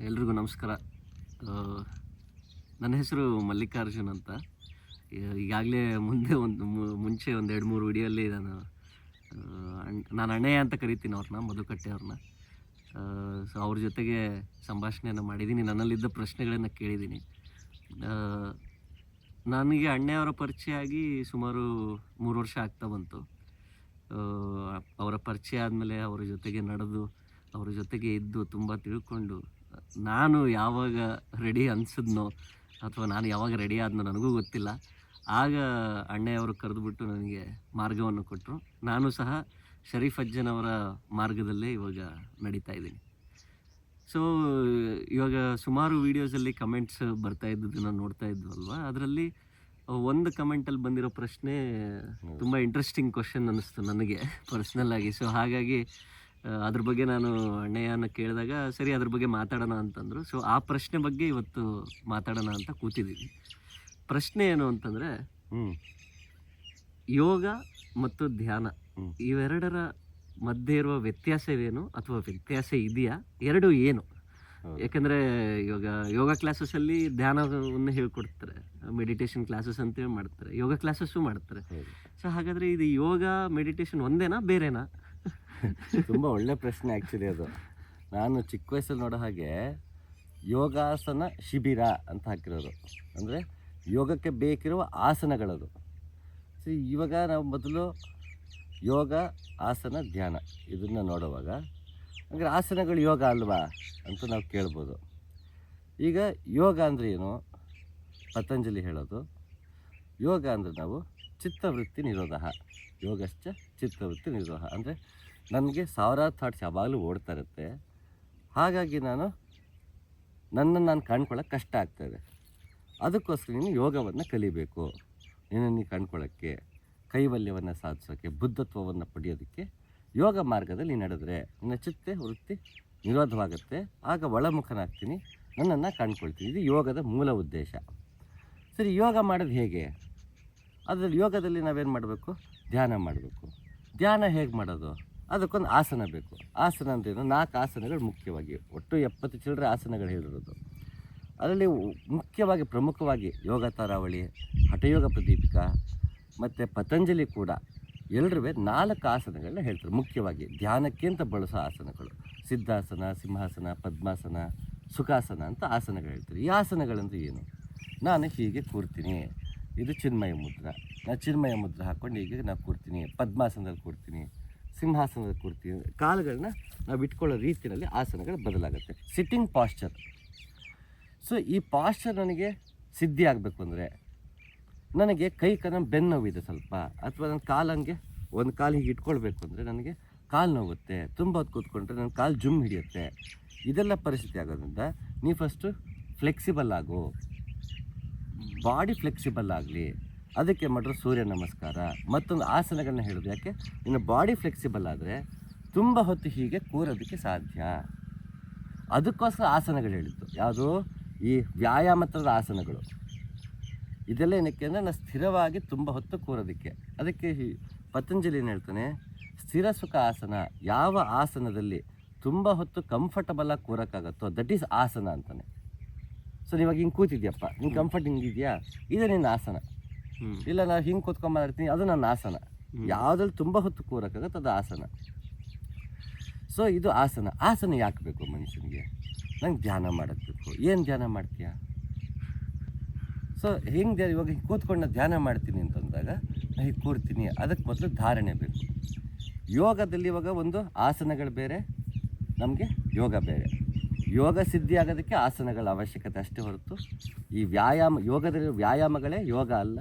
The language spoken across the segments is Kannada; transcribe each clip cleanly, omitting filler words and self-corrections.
ಎಲ್ರಿಗೂ ನಮಸ್ಕಾರ. ಆ, ನನ್ನ ಹೆಸರು ಮಲ್ಲಿಕಾರ್ಜುನ್ ಅಂತ. ಈಗಾಗಲೇ ಮುಂದೆ ಮುಂಚೆ ಒಂದು 2-3 ವಿಡಿಯೋಲ್ಲಿ ನಾನು ಅಣ್ಣಯ್ಯ ಅಂತ ಕರಿತೀನಿ ಅವ್ರನ್ನ, ಮಧುಕಟ್ಟೆ ಅವ್ರನ್ನ. ಸೊ ಅವ್ರ ಜೊತೆಗೆ ಸಂಭಾಷಣೆಯನ್ನು ಮಾಡಿದ್ದೀನಿ, ನನ್ನಲ್ಲಿದ್ದ ಪ್ರಶ್ನೆಗಳನ್ನು ಕೇಳಿದ್ದೀನಿ. ಆ, ನನಗೆ ಅಣ್ಣಯ್ಯವರ ಪರಿಚಯ ಆಗಿ ಸುಮಾರು 3 ವರ್ಷ ಆಗ್ತಾ ಬಂತು. ಆ, ಅವರ ಪರಿಚಯ ಆದಮೇಲೆ ಅವರ ಜೊತೆಗೆ ನಡೆದು, ಅವರ ಜೊತೆಗೆ ಇದ್ದು ತುಂಬ ತಿಳ್ಕೊಂಡು, ನಾನು ಯಾವಾಗ ರೆಡಿ ಅನಿಸಿದ್ನೋ ಅಥವಾ ನಾನು ಯಾವಾಗ ರೆಡಿ ಆದ್ನೋ ನನಗೂ ಗೊತ್ತಿಲ್ಲ. ಆಗ ಅಣ್ಣಯ್ಯವರು ಕರೆದುಬಿಟ್ಟು ನನಗೆ ಮಾರ್ಗವನ್ನು ಕೊಟ್ಟರು. ನಾನು ಸಹ ಶರೀಫ್ ಅಜ್ಜನವರ ಮಾರ್ಗದಲ್ಲೇ ಇವಾಗ ನಡೀತಾ ಇದ್ದೀನಿ. ಸೊ ಇವಾಗ ಸುಮಾರು ವೀಡಿಯೋಸಲ್ಲಿ ಕಮೆಂಟ್ಸ್ ಬರ್ತಾ ಇದ್ದದನ್ನು ನೋಡ್ತಾ ಇದ್ವಲ್ವಾ, ಅದರಲ್ಲಿ ಒಂದು ಕಮೆಂಟಲ್ಲಿ ಬಂದಿರೋ ಪ್ರಶ್ನೆ ತುಂಬ ಇಂಟ್ರೆಸ್ಟಿಂಗ್ ಕ್ವಶನ್ ಅನ್ನಿಸ್ತು ನನಗೆ ಪರ್ಸ್ನಲ್ ಆಗಿ. ಸೊ ಹಾಗಾಗಿ ಅದ್ರ ಬಗ್ಗೆ ನಾನು ಅಣ್ಣಯ್ಯನ ಕೇಳಿದಾಗ ಸರಿ ಅದ್ರ ಬಗ್ಗೆ ಮಾತಾಡೋಣ ಅಂತಂದರು. ಸೊ ಆ ಪ್ರಶ್ನೆ ಬಗ್ಗೆ ಇವತ್ತು ಮಾತಾಡೋಣ ಅಂತ ಕೂತಿದ್ದೀವಿ. ಪ್ರಶ್ನೆ ಏನು ಅಂತಂದರೆ, ಯೋಗ ಮತ್ತು ಧ್ಯಾನ ಇವೆರಡರ ಮಧ್ಯೆ ಇರುವ ವ್ಯತ್ಯಾಸವೇನು ಅಥವಾ ವ್ಯತ್ಯಾಸ ಇದೆಯಾ, ಎರಡು ಏನು? ಯಾಕಂದರೆ ಇವಾಗ ಯೋಗ ಕ್ಲಾಸಸ್ಸಲ್ಲಿ ಧ್ಯಾನವನ್ನು ಹೇಳ್ಕೊಡ್ತಾರೆ, ಮೆಡಿಟೇಷನ್ ಕ್ಲಾಸಸ್ ಅಂತೇಳಿ ಮಾಡ್ತಾರೆ, ಯೋಗ ಕ್ಲಾಸಸ್ಸು ಮಾಡ್ತಾರೆ. ಸೊ ಹಾಗಾದರೆ ಇದು ಯೋಗ ಮೆಡಿಟೇಷನ್ ಒಂದೇನಾ ಬೇರೆನಾ? ತುಂಬ ಒಳ್ಳೆ ಪ್ರಶ್ನೆ ಆ್ಯಕ್ಚುಲಿ ಅದು. ನಾನು ಚಿಕ್ಕ ವಯಸ್ಸಲ್ಲಿ ನೋಡೋ ಹಾಗೆ ಯೋಗಾಸನ ಶಿಬಿರ ಅಂತ ಹಾಕಿರೋರು, ಅಂದರೆ ಯೋಗಕ್ಕೆ ಬೇಕಿರುವ ಆಸನಗಳದು. ಸೊ ಇವಾಗ ನಾವು ಮೊದಲು ಯೋಗ, ಆಸನ, ಧ್ಯಾನ ಇದನ್ನು ನೋಡುವಾಗ ಅಂದರೆ ಆಸನಗಳು ಯೋಗ ಅಲ್ವಾ ಅಂತ ನಾವು ಕೇಳ್ಬೋದು. ಈಗ ಯೋಗ ಅಂದರೆ ಏನು? ಪತಂಜಲಿ ಹೇಳೋದು ಯೋಗ ಅಂದರೆ ನಾವು ಚಿತ್ತವೃತ್ತಿ ನಿರೋಧ, ಯೋಗಶ್ಚ ಚಿತ್ತವೃತ್ತಿ ನಿರೋಧ. ಅಂದರೆ ನನಗೆ ಸಾವಿರಾರು ಥಾಟ್ಸ್ ಯಾವಾಗಲೂ ಓಡ್ತಾ ಇರುತ್ತೆ, ಹಾಗಾಗಿ ನನ್ನನ್ನು ಕಂಡ್ಕೊಳ್ಳೋಕೆ ಕಷ್ಟ ಆಗ್ತಾಯಿದೆ. ಅದಕ್ಕೋಸ್ಕರ ನೀನು ಯೋಗವನ್ನು ಕಲಿಬೇಕು. ನೀನು ಕಂಡ್ಕೊಳ್ಳೋಕ್ಕೆ, ಕೈವಲ್ಯವನ್ನು ಸಾಧಿಸೋಕ್ಕೆ, ಬುದ್ಧತ್ವವನ್ನು ಪಡೆಯೋದಕ್ಕೆ ಯೋಗ ಮಾರ್ಗದಲ್ಲಿ ನಡೆದರೆ ನಿನ್ನ ಚಿತ್ತ ವೃತ್ತಿ ನಿರೋಧವಾಗುತ್ತೆ. ಆಗ ಒಳಮುಖನಾಗ್ತೀನಿ, ನನ್ನನ್ನು ಕಂಡ್ಕೊಳ್ತೀನಿ. ಇದು ಯೋಗದ ಮೂಲ ಉದ್ದೇಶ. ಸರಿ, ಯೋಗ ಮಾಡೋದು ಹೇಗೆ? ಅದರಲ್ಲಿ ಯೋಗದಲ್ಲಿ ನಾವೇನು ಮಾಡಬೇಕು? ಧ್ಯಾನ ಮಾಡಬೇಕು. ಧ್ಯಾನ ಹೇಗೆ ಮಾಡೋದು? ಅದಕ್ಕೊಂದು ಆಸನ ಬೇಕು. ಆಸನ ಅಂದ್ರೇನು? 4 ಆಸನಗಳು ಮುಖ್ಯವಾಗಿ, ಒಟ್ಟು 70 ಚಿಲ್ಲರೆ ಆಸನಗಳು ಹೇಳಿರೋದು. ಅದರಲ್ಲಿ ಮುಖ್ಯವಾಗಿ ಪ್ರಮುಖವಾಗಿ ಯೋಗ ತಾರಾವಳಿ, ಹಠಯೋಗ ಪ್ರದೀಪಿಕಾ ಮತ್ತು ಪತಂಜಲಿ ಕೂಡ ಎಲ್ಲರೂ 4 ಆಸನಗಳನ್ನ ಹೇಳ್ತಾರೆ. ಮುಖ್ಯವಾಗಿ ಧ್ಯಾನಕ್ಕೆ ಅಂತ ಬಳಸೋ ಆಸನಗಳು ಸಿದ್ಧಾಸನ, ಸಿಂಹಾಸನ, ಪದ್ಮಾಸನ, ಸುಖಾಸನ ಅಂತ ಆಸನಗಳು ಹೇಳ್ತಾರೆ. ಈ ಆಸನಗಳಂದ್ರೆ ಏನು? ನಾನು ಹೀಗೆ ಕೂರ್ತೀನಿ, ಇದು ಚಿನ್ಮಯ ಮುದ್ರ. ನಾನು ಚಿನ್ಮಯ ಮುದ್ರ ಹಾಕ್ಕೊಂಡು ಹೀಗೆ ನಾನು ಕೂರ್ತೀನಿ, ಪದ್ಮಾಸನದಲ್ಲಿ ಕೂರ್ತೀನಿ, ಸಿಂಹಾಸನದಲ್ಲಿ ಕೂರ್ತೀನಿ. ಕಾಲುಗಳನ್ನ ನಾವು ಇಟ್ಕೊಳ್ಳೋ ರೀತಿಯಲ್ಲಿ ಆಸನಗಳು ಬದಲಾಗುತ್ತೆ. Sitting posture. ಸೊ ಈ ಪಾಶ್ಚರ್ ನನಗೆ ಸಿದ್ಧಿ ಆಗಬೇಕು ಅಂದರೆ, ನನಗೆ ಕೈ ಬೆನ್ನು ನೋವಿದೆ ಸ್ವಲ್ಪ, ಅಥವಾ ನನ್ನ ಕಾಲಂಗೆ ಒಂದು ಕಾಲು ಹೀಗೆ ಇಟ್ಕೊಳ್ಬೇಕು ಅಂದರೆ ನನಗೆ ಕಾಲು ನೋವುತ್ತೆ, ತುಂಬ ಹೊತ್ತು ಕೂತ್ಕೊಂಡ್ರೆ ನನ್ನ ಕಾಲು ಜುಮ್ ಹಿಡಿಯುತ್ತೆ. ಇದೆಲ್ಲ ಪರಿಸ್ಥಿತಿ ಆಗೋದ್ರಿಂದ ನೀವು ಫಸ್ಟು ಫ್ಲೆಕ್ಸಿಬಲ್ ಆಗು, ಬಾಡಿ ಫ್ಲೆಕ್ಸಿಬಲ್ ಆಗಲಿ. ಅದಕ್ಕೆ ಮಾಡಿರೋ ಸೂರ್ಯ ನಮಸ್ಕಾರ ಮತ್ತೊಂದು ಆಸನಗಳನ್ನ ಹೇಳೋದು. ಯಾಕೆ? ಇನ್ನು ಬಾಡಿ ಫ್ಲೆಕ್ಸಿಬಲ್ ಆದರೆ ತುಂಬ ಹೊತ್ತು ಹೀಗೆ ಕೂರೋದಕ್ಕೆ ಸಾಧ್ಯ. ಅದಕ್ಕೋಸ್ಕರ ಆಸನಗಳು ಹೇಳಿದ್ದು. ಯಾವುದು? ಈ ವ್ಯಾಯಾಮ ಥರದ ಆಸನಗಳು. ಇದೆಲ್ಲ ಏನಕ್ಕೆ ಅಂದರೆ ನಾನು ಸ್ಥಿರವಾಗಿ ತುಂಬ ಹೊತ್ತು ಕೂರೋದಕ್ಕೆ. ಅದಕ್ಕೆ ಪತಂಜಲಿ ಏನು ಹೇಳ್ತಾನೆ? ಸ್ಥಿರ ಸುಖ ಆಸನ. ಯಾವ ಆಸನದಲ್ಲಿ ತುಂಬ ಹೊತ್ತು ಕಂಫರ್ಟಬಲಾಗಿ ಕೂರೋಕ್ಕಾಗತ್ತೋ ದಟ್ ಈಸ್ ಆಸನ ಅಂತಾನೆ. ಸೊ ನೀವಾಗ ಹಿಂಗೆ ಕೂತಿದ್ಯಪ್ಪ, ನಿಂಗೆ ಕಂಫರ್ಟ್ ಹಿಂಗಿದೆಯಾ, ಇದೇ ನಿನ್ನ ಆಸನ. ಇಲ್ಲ ನಾನು ಹಿಂಗೆ ಕೂತ್ಕೊಂಬರ್ತೀನಿ, ಅದು ನನ್ನ ಆಸನ. ಯಾವುದ್ರಲ್ಲಿ ತುಂಬ ಹೊತ್ತು ಕೂರೋಕ್ಕಾಗತ್ತೆ ಅದು ಆಸನ. ಸೊ ಇದು ಆಸನ. ಆಸನ ಯಾಕೆ ಬೇಕು ಮನುಷ್ಯನಿಗೆ? ನಂಗೆ ಧ್ಯಾನ ಮಾಡೋಕ್ಕೆ. ಏನು ಧ್ಯಾನ ಮಾಡ್ತೀಯಾ? ಸೊ ಹೆಂಗೆ ಇವಾಗ ಕೂತ್ಕೊಂಡು ಧ್ಯಾನ ಮಾಡ್ತೀನಿ ಅಂತಂದಾಗ ನಾನು ಹೀಗೆ ಕೂರ್ತೀನಿ, ಅದಕ್ಕೆ ಮೊದಲು ಧಾರಣೆ ಬೇಕು. ಯೋಗದಲ್ಲಿ ಇವಾಗ ಒಂದು ಆಸನಗಳು ಬೇರೆ, ನಮಗೆ ಯೋಗ ಬೇರೆ. ಯೋಗ ಸಿದ್ಧಿ ಆಗೋದಕ್ಕೆ ಆಸನಗಳ ಅವಶ್ಯಕತೆ ಅಷ್ಟೇ ಹೊರತು ಈ ಯೋಗದಲ್ಲಿ ವ್ಯಾಯಾಮಗಳೇ ಯೋಗ ಅಲ್ಲ,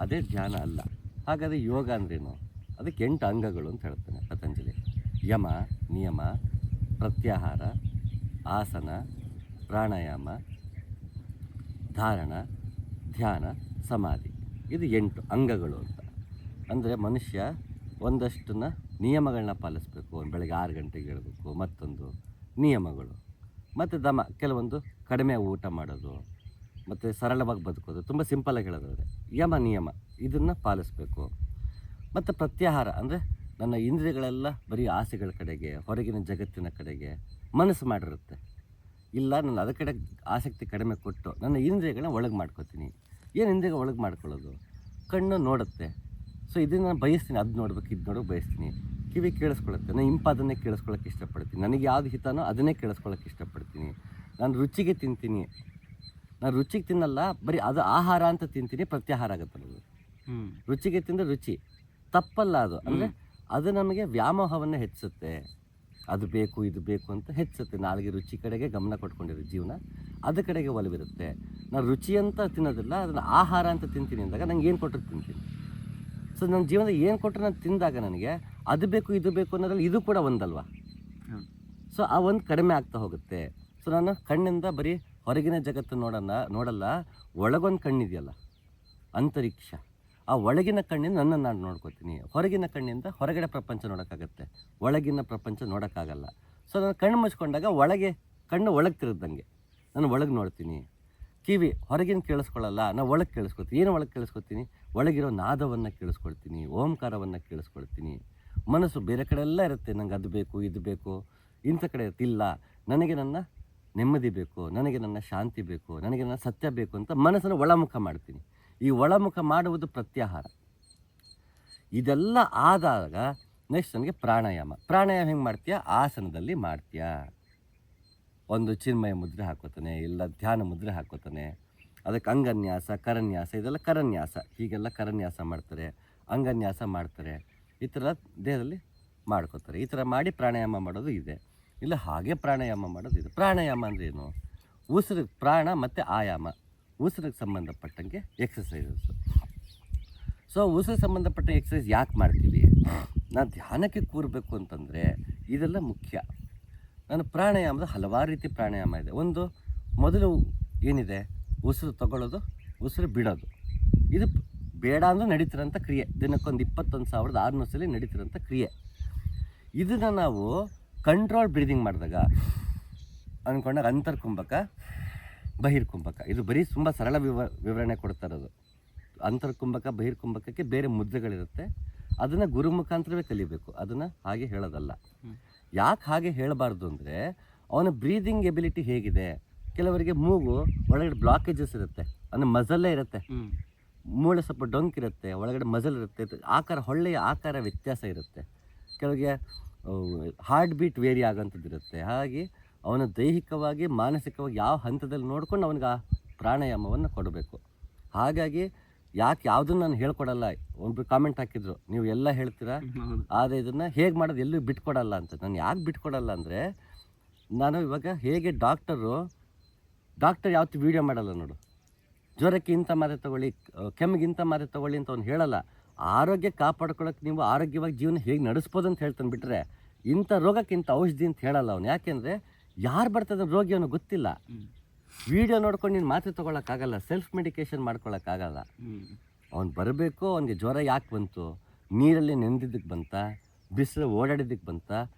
ಅದೇ ಧ್ಯಾನ ಅಲ್ಲ. ಹಾಗಾದರೆ ಯೋಗ ಅಂದ್ರೇನು? ಅದಕ್ಕೆ 8 ಅಂಗಗಳು ಅಂತ ಹೇಳ್ತಾನೆ ಪತಂಜಲಿ. ಯಮ, ನಿಯಮ, ಪ್ರತ್ಯಾಹಾರ, ಆಸನ, ಪ್ರಾಣಾಯಾಮ, ಧಾರಣ, ಧ್ಯಾನ, ಸಮಾಧಿ. ಇದು 8 ಅಂಗಗಳು ಅಂತ. ಅಂದರೆ ಮನುಷ್ಯ ಒಂದಷ್ಟನ್ನು ನಿಯಮಗಳನ್ನ ಪಾಲಿಸಬೇಕು. ಬೆಳಗ್ಗೆ 6 ಗಂಟೆಗೆ ಹೇಳಬೇಕು, ಮತ್ತೊಂದು ನಿಯಮಗಳು. ಮತ್ತು ಕೆಲವೊಂದು ಕಡಿಮೆ ಊಟ ಮಾಡೋದು, ಮತ್ತು ಸರಳವಾಗಿ ಬದುಕೋದು, ತುಂಬ ಸಿಂಪಲಾಗಿ ಹೇಳೋದಾದರೆ ಯಮ ನಿಯಮ ಇದನ್ನು ಪಾಲಿಸಬೇಕು. ಮತ್ತು ಪ್ರತ್ಯಾಹಾರ ಅಂದರೆ ನನ್ನ ಇಂದ್ರಿಯಗಳೆಲ್ಲ ಬರೀ ಆಸೆಗಳ ಕಡೆಗೆ, ಹೊರಗಿನ ಜಗತ್ತಿನ ಕಡೆಗೆ ಮನಸ್ಸು ಮಾಡಿರುತ್ತೆ. ಇಲ್ಲ ನಾನು ಅದರ ಕಡೆ ಆಸಕ್ತಿ ಕಡಿಮೆ ಕೊಟ್ಟು ನನ್ನ ಇಂದ್ರಿಯಗಳನ್ನ ಒಳಗೆ ಮಾಡ್ಕೊತೀನಿ. ಏನು ಇಂದ್ರಿಯಗಳು ಒಳಗೆ ಮಾಡ್ಕೊಳ್ಳೋದು? ಕಣ್ಣು ನೋಡುತ್ತೆ, ಸೊ ಇದನ್ನು ನಾನು ಬಯಸ್ತೀನಿ, ಅದು ನೋಡ್ಬೇಕು ಇದು ನೋಡೋಕೆ ಬಯಸ್ತೀನಿ. ಕಿವಿ ಕೇಳಿಸ್ಕೊಳ್ಳುತ್ತೆ, ನಾನು ಇಂಪಾದನ್ನೇ ಕೇಳಿಸ್ಕೊಳ್ಳೋಕೆ ಇಷ್ಟಪಡ್ತೀನಿ. ನನಗೆ ಯಾವುದು ಹಿತನೋ ಅದನ್ನೇ ಕೇಳಿಸ್ಕೊಳ್ಳೋಕೆ ಇಷ್ಟಪಡ್ತೀನಿ. ನಾನು ರುಚಿಗೆ ತಿಂತೀನಿ, ನಾನು ರುಚಿಗೆ ತಿನ್ನಲ್ಲ, ಬರೀ ಅದು ಆಹಾರ ಅಂತ ತಿಂತೀನಿ, ಪ್ರತ್ಯಾಹಾರ ಆಗುತ್ತಲ್ಲ ಅದು. ರುಚಿಗೆ ತಿಂದರೆ ರುಚಿ ತಪ್ಪಲ್ಲ ಅದು, ಅಂದರೆ ಅದು ನಮಗೆ ವ್ಯಾಮೋಹವನ್ನು ಹೆಚ್ಚಿಸುತ್ತೆ. ಅದು ಬೇಕು ಇದು ಬೇಕು ಅಂತ ಹೆಚ್ಚುತ್ತೆ. ನಾಳೆಗೆ ರುಚಿ ಕಡೆಗೆ ಗಮನ ಕೊಟ್ಕೊಂಡಿರೋ ಜೀವನ ಅದ್ರ ಕಡೆಗೆ ಒಲವಿರುತ್ತೆ. ನಾನು ರುಚಿ ಅಂತ ತಿನ್ನೋದಿಲ್ಲ, ಅದನ್ನು ಆಹಾರ ಅಂತ ತಿಂತೀನಿ ಅಂದಾಗ ನಂಗೆ ಏನು ಕೊಟ್ಟರು ತಿಂತೀನಿ. ಸೊ ನನ್ನ ಜೀವನದಲ್ಲಿ ಏನು ಕೊಟ್ಟರು ನಾನು ತಿಂದಾಗ ನನಗೆ ಅದು ಬೇಕು ಇದು ಬೇಕು ಅನ್ನೋದ್ರಲ್ಲಿ ಇದು ಕೂಡ ಒಂದಲ್ವಾ. ಸೊ ಆ ಒಂದು ಕಡಿಮೆ ಆಗ್ತಾ ಹೋಗುತ್ತೆ. ಸೊ ನಾನು ಕಣ್ಣಿಂದ ಬರೀ ಹೊರಗಿನ ಜಗತ್ತು ನೋಡಲ್ಲ, ಒಳಗೊಂದು ಕಣ್ಣಿದೆಯಲ್ಲ ಅಂತರಿಕ್ಷ, ಆ ಒಳಗಿನ ಕಣ್ಣಿಂದ ನನ್ನನ್ನು ನಾನು ನೋಡ್ಕೋತೀನಿ. ಹೊರಗಿನ ಕಣ್ಣಿಂದ ಹೊರಗಡೆ ಪ್ರಪಂಚ ನೋಡೋಕ್ಕಾಗತ್ತೆ, ಒಳಗಿನ ಪ್ರಪಂಚ ನೋಡೋಕ್ಕಾಗಲ್ಲ. ಸೊ ನಾನು ಕಣ್ಣು ಮುಚ್ಕೊಂಡಾಗ ಕಣ್ಣು ಒಳಗೆ ತಿರುಗ್ದಂಗೆ ನಾನು ಒಳಗೆ ನೋಡ್ತೀನಿ. ಕಿವಿ ಹೊರಗಿನ ಕೇಳಿಸ್ಕೊಳ್ಳಲ್ಲ, ನಾನು ಒಳಗೆ ಕೇಳಿಸ್ಕೊತೀನಿ. ಏನು ಒಳಗೆ ಕೇಳಿಸ್ಕೊತೀನಿ? ಒಳಗಿರೋ ನಾದವನ್ನು ಕೇಳಿಸ್ಕೊಳ್ತೀನಿ, ಓಂಕಾರವನ್ನು ಕೇಳಿಸ್ಕೊಳ್ತೀನಿ. ಮನಸ್ಸು ಬೇರೆ ಕಡೆ ಎಲ್ಲ ಇರುತ್ತೆ, ನಂಗೆ ಅದು ಬೇಕು ಇದು ಬೇಕು ಇಂಥ ಕಡೆ ಇಲ್ಲ, ನನಗೆ ನನ್ನ ನೆಮ್ಮದಿ ಬೇಕು, ನನಗೆ ನನ್ನ ಶಾಂತಿ ಬೇಕು, ನನಗೆ ನನ್ನ ಸತ್ಯ ಬೇಕು ಅಂತ ಮನಸ್ಸನ್ನು ಒಳಮುಖ ಮಾಡ್ತೀನಿ. ಈ ಒಳಮುಖ ಮಾಡುವುದು ಪ್ರತ್ಯಾಹಾರ. ಇದೆಲ್ಲ ಆದಾಗ ನೆಕ್ಸ್ಟ್ ನನಗೆ ಪ್ರಾಣಾಯಾಮ ಹೆಂಗೆ ಮಾಡ್ತೀಯಾ? ಆಸನದಲ್ಲಿ ಮಾಡ್ತೀಯಾ. ಒಂದು ಚಿನ್ಮಯ ಮುದ್ರೆ ಹಾಕೋತಾನೆ, ಇಲ್ಲ ಧ್ಯಾನ ಮುದ್ರೆ ಹಾಕೋತಾನೆ. ಅದಕ್ಕೆ ಅಂಗನ್ಯಾಸ, ಕರನ್ಯಾಸ, ಇದೆಲ್ಲ ಕರನ್ಯಾಸ, ಹೀಗೆಲ್ಲ ಕರನ್ಯಾಸ ಮಾಡ್ತಾರೆ, ಅಂಗನ್ಯಾಸ ಮಾಡ್ತಾರೆ. ಈ ಥರ ದೇಹದಲ್ಲಿ ಮಾಡ್ಕೋತಾರೆ. ಈ ಥರ ಮಾಡಿ ಪ್ರಾಣಾಯಾಮ ಮಾಡೋದು ಇದೆ. ಇಲ್ಲ ಹಾಗೆ ಪ್ರಾಣಾಯಾಮ ಮಾಡೋದು ಇದೆ. ಪ್ರಾಣಾಯಾಮ ಅಂದರೆ ಏನು? ಉಸಿರಿಗೆ ಪ್ರಾಣ ಮತ್ತು ಆಯಾಮ, ಉಸಿರಿಗೆ ಸಂಬಂಧಪಟ್ಟಂಗೆ ಎಕ್ಸಸೈಸಸ್. ಸೊ ಉಸಿರಿಗೆ ಸಂಬಂಧಪಟ್ಟ ಎಕ್ಸಸೈಸ್ ಯಾಕೆ ಮಾಡ್ತೀವಿ? ನಾನು ಧ್ಯಾನಕ್ಕೆ ಕೂರಬೇಕು ಅಂತಂದರೆ ಇದೆಲ್ಲ ಮುಖ್ಯ. ನಾನು ಪ್ರಾಣಾಯಾಮದ ಹಲವಾರು ರೀತಿ ಪ್ರಾಣಾಯಾಮ ಇದೆ. ಮೊದಲು ಏನಿದೆ, ಉಸಿರು ತಗೊಳ್ಳೋದು, ಉಸಿರು ಬಿಡೋದು. ಇದು ಬೇಡ ಅಂದರೂ ನಡೀತಿರೋಂಥ ಕ್ರಿಯೆ. ದಿನಕ್ಕೊಂದು 21,600 ಸಲ ನಡೀತಿರೋಂಥ ಕ್ರಿಯೆ. ಇದನ್ನು ನಾವು ಕಂಟ್ರೋಲ್ ಬ್ರೀದಿಂಗ್ ಮಾಡಿದಾಗ ಅಂದ್ಕೊಂಡಾಗ ಅಂತರ್ಕುಂಭಕ, ಬಹಿರ್ಕುಂಭಕ, ಇದು ಬರೀ ತುಂಬ ಸರಳ ವಿವರಣೆ ಕೊಡ್ತಾ ಇರೋದು. ಅಂತರ್ಕುಂಭಕ ಬಹಿರ್ಕುಂಭಕಕ್ಕೆ ಬೇರೆ ಮುದ್ರೆಗಳಿರುತ್ತೆ, ಅದನ್ನು ಗುರು ಮುಖಾಂತರವೇ ಕಲಿಬೇಕು, ಅದನ್ನು ಹಾಗೆ ಹೇಳೋದಲ್ಲ. ಯಾಕೆ ಹಾಗೆ ಹೇಳಬಾರ್ದು ಅಂದರೆ ಅವನ ಬ್ರೀದಿಂಗ್ ಎಬಿಲಿಟಿ ಹೇಗಿದೆ. ಕೆಲವರಿಗೆ ಮೂಗು ಒಳಗಡೆ ಬ್ಲಾಕೇಜಸ್ ಇರುತ್ತೆ, ಅಂದರೆ ಮಜಲ್ಲೇ ಇರುತ್ತೆ, ಮೂಳೆ ಸ್ವಲ್ಪ ಡೊಂಕಿರುತ್ತೆ, ಒಳಗಡೆ ಮಜಲ್ ಇರುತ್ತೆ, ಆಕಾರ ಹೊಳ್ಳೆಯ ಆಕಾರ ವ್ಯತ್ಯಾಸ ಇರುತ್ತೆ. ಕೆಲವರಿಗೆ ಹಾರ್ಟ್ ಬೀಟ್ ವೇರಿ ಆಗೋಂಥದ್ದು ಇರುತ್ತೆ. ಹಾಗೆ ಅವನ ದೈಹಿಕವಾಗಿ ಮಾನಸಿಕವಾಗಿ ಯಾವ ಹಂತದಲ್ಲಿ ನೋಡ್ಕೊಂಡು ಅವನಿಗೆ ಆ ಪ್ರಾಣಾಯಾಮವನ್ನು ಕೊಡಬೇಕು. ಹಾಗಾಗಿ ಯಾವುದನ್ನು ನಾನು ಹೇಳ್ಕೊಡಲ್ಲ. ಒಬ್ಬರು ಕಾಮೆಂಟ್ ಹಾಕಿದ್ರು, ನೀವು ಎಲ್ಲ ಹೇಳ್ತೀರಾ ಆದರೆ ಇದನ್ನು ಹೇಗೆ ಮಾಡೋದು ಎಲ್ಲೂ ಬಿಟ್ಕೊಡಲ್ಲ ಅಂತ. ನಾನು ಯಾಕೆ ಬಿಟ್ಕೊಡಲ್ಲ ಅಂದರೆ, ನಾನು ಇವಾಗ ಹೇಗೆ ಡಾಕ್ಟರ್ ಯಾವತ್ತೂ ವೀಡಿಯೋ ಮಾಡಲ್ಲ ನೋಡು, ಜ್ವರಕ್ಕೆ ಇಂಥ ಮಾತ್ರೆ ತೊಗೊಳ್ಳಿ, ಕೆಮ್ಮಿಗೆ ಇಂಥ ಮಾತ್ರೆ ತೊಗೊಳ್ಳಿ ಅಂತ ಅವ್ನು ಹೇಳಲ್ಲ. ಆರೋಗ್ಯ ಕಾಪಾಡ್ಕೊಳ್ಳೋಕೆ ನೀವು ಆರೋಗ್ಯವಾಗಿ ಜೀವನ ಹೇಗೆ ನಡೆಸ್ಬೋದು ಅಂತ ಹೇಳ್ತಾನೆ ಬಿಟ್ಟರೆ, ಇಂಥ ರೋಗಕ್ಕೆ ಇಂಥ ಔಷಧಿ ಅಂತ ಹೇಳಲ್ಲ ಅವನು. ಯಾಕೆಂದರೆ ಯಾರು ಬರ್ತದೆ ರೋಗಿ ಅವನು ಗೊತ್ತಿಲ್ಲ. ವಿಡಿಯೋ ನೋಡ್ಕೊಂಡು ನೀನು ಮಾತ್ರೆ ತೊಗೊಳಕ್ಕಾಗಲ್ಲ, ಸೆಲ್ಫ್ ಮೆಡಿಕೇಶನ್ ಮಾಡ್ಕೊಳಕ್ಕಾಗಲ್ಲ. ಅವ್ನು ಬರಬೇಕು, ಅವನಿಗೆ ಜ್ವರ ಯಾಕೆ ಬಂತು, ನೀರಲ್ಲಿ ನೆಂದಿದ್ದಕ್ಕೆ ಬಂತ, ಬಿಸಿಲು ಓಡಾಡಿದ್ದಕ್ಕೆ ಬಂತ,